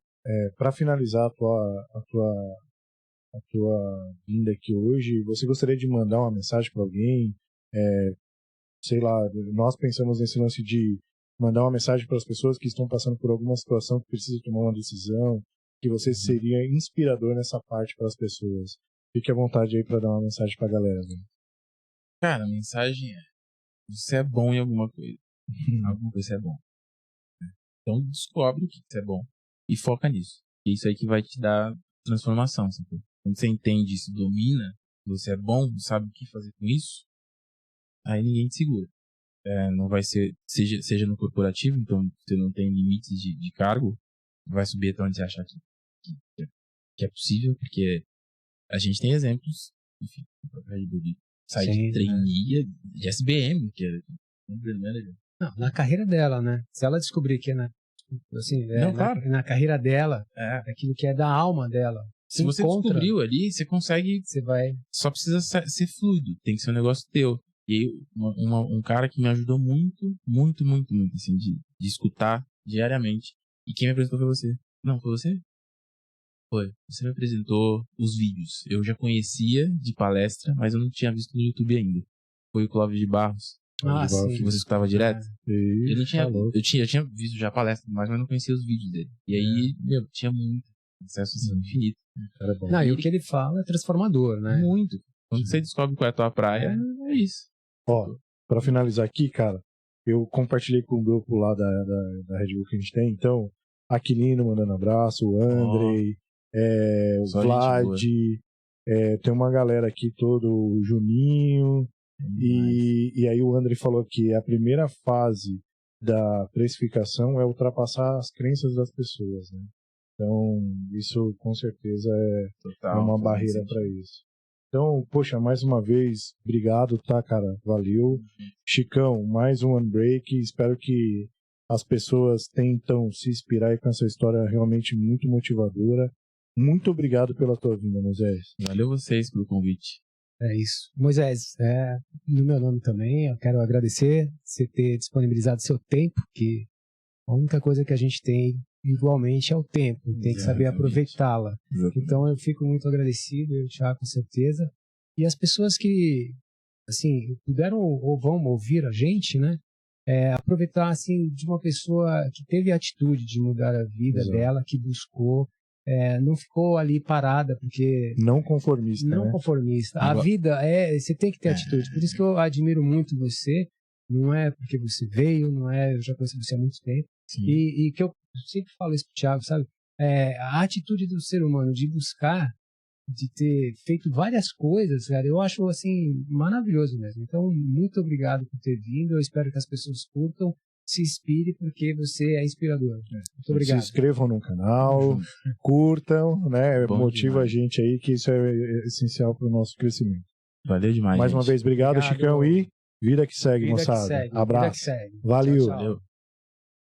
para finalizar a tua vinda aqui hoje, você gostaria de mandar uma mensagem para alguém? Sei lá, nós pensamos nesse lance de mandar uma mensagem para as pessoas que estão passando por alguma situação que precisam tomar uma decisão, que você seria inspirador nessa parte para as pessoas. Fique à vontade aí para dar uma mensagem para a galera. Né? Cara, a mensagem é: você é bom em alguma coisa. Alguma coisa é bom. Então descobre o que você é bom e foca nisso. É isso aí que vai te dar transformação. Sabe? Quando você entende e se domina, você é bom, sabe o que fazer com isso, aí ninguém te segura. Não vai ser, seja no corporativo, então você não tem limites de cargo, vai subir até onde você achar que é possível, porque a gente tem exemplos, enfim, sair Sim, de trainee de SBM, que era brand manager. Não, na carreira dela, né? Se ela descobrir que assim, Não, claro. na carreira dela, É. aquilo que é da alma dela. Se você descobriu ali, você consegue. Você vai. Só precisa ser fluido. Tem que ser um negócio teu. E aí, um cara que me ajudou muito, muito, muito, muito, assim, de escutar diariamente. E quem me apresentou foi você. Não, foi você? Foi. Você me apresentou os vídeos. Eu já conhecia de palestra, mas eu não tinha visto no YouTube ainda. Foi o Clóvis de Barros. Sim. Que você escutava direto. Eu eu tinha visto já a palestra, mas não conhecia os vídeos dele. E aí, tinha muito acesso assim, infinito. Cara, é bom. Não, e o que ele fala é transformador, né? Muito. Quando você descobre qual é a tua praia, é isso. Ó, pra finalizar aqui, cara, eu compartilhei com o grupo lá da Red Bull que a gente tem, então, Aquilino mandando abraço, o Andrei, o só Vlad, gente tem uma galera aqui todo, o Juninho, e aí o Andrei falou que a primeira fase da precificação é ultrapassar as crenças das pessoas, né? Então, isso com certeza é uma barreira para isso. Então, poxa, mais uma vez, obrigado, tá, cara? Valeu. Chicão, mais um Unbreak. Espero que as pessoas tentam se inspirar aí com essa história realmente muito motivadora. Muito obrigado pela tua vinda, Moisés. Valeu vocês pelo convite. É isso. Moisés, no meu nome também, eu quero agradecer você ter disponibilizado seu tempo, que a única coisa que a gente tem igualmente é o tempo, tem que saber aproveitá-la. Então eu fico muito agradecido, eu, Thiago, com certeza. E as pessoas que, assim, puderam ou vão ouvir a gente, né? Aproveitar, assim, de uma pessoa que teve a atitude de mudar a vida dela, que buscou, não ficou ali parada, porque... Não conformista, Não conformista. A vida você tem que ter atitude. Por isso que eu admiro muito você. Não é porque você veio, não é... Eu já conheço você há muito tempo. E que eu sempre falo isso pro Thiago, sabe? A atitude do ser humano de buscar, de ter feito várias coisas, cara, eu acho, assim, maravilhoso mesmo. Então, muito obrigado por ter vindo. Eu espero que as pessoas curtam, se inspire, porque você é inspirador. Muito obrigado. Se inscrevam no canal, curtam, né? Bom Motiva demais. a gente aí, que isso é essencial para o nosso crescimento. Valeu demais, Mais gente. uma vez, obrigado, Chicão, e vida que segue, Vida moçada. que segue. Abraço. Vida que segue. Valeu. Tchau, tchau. Valeu.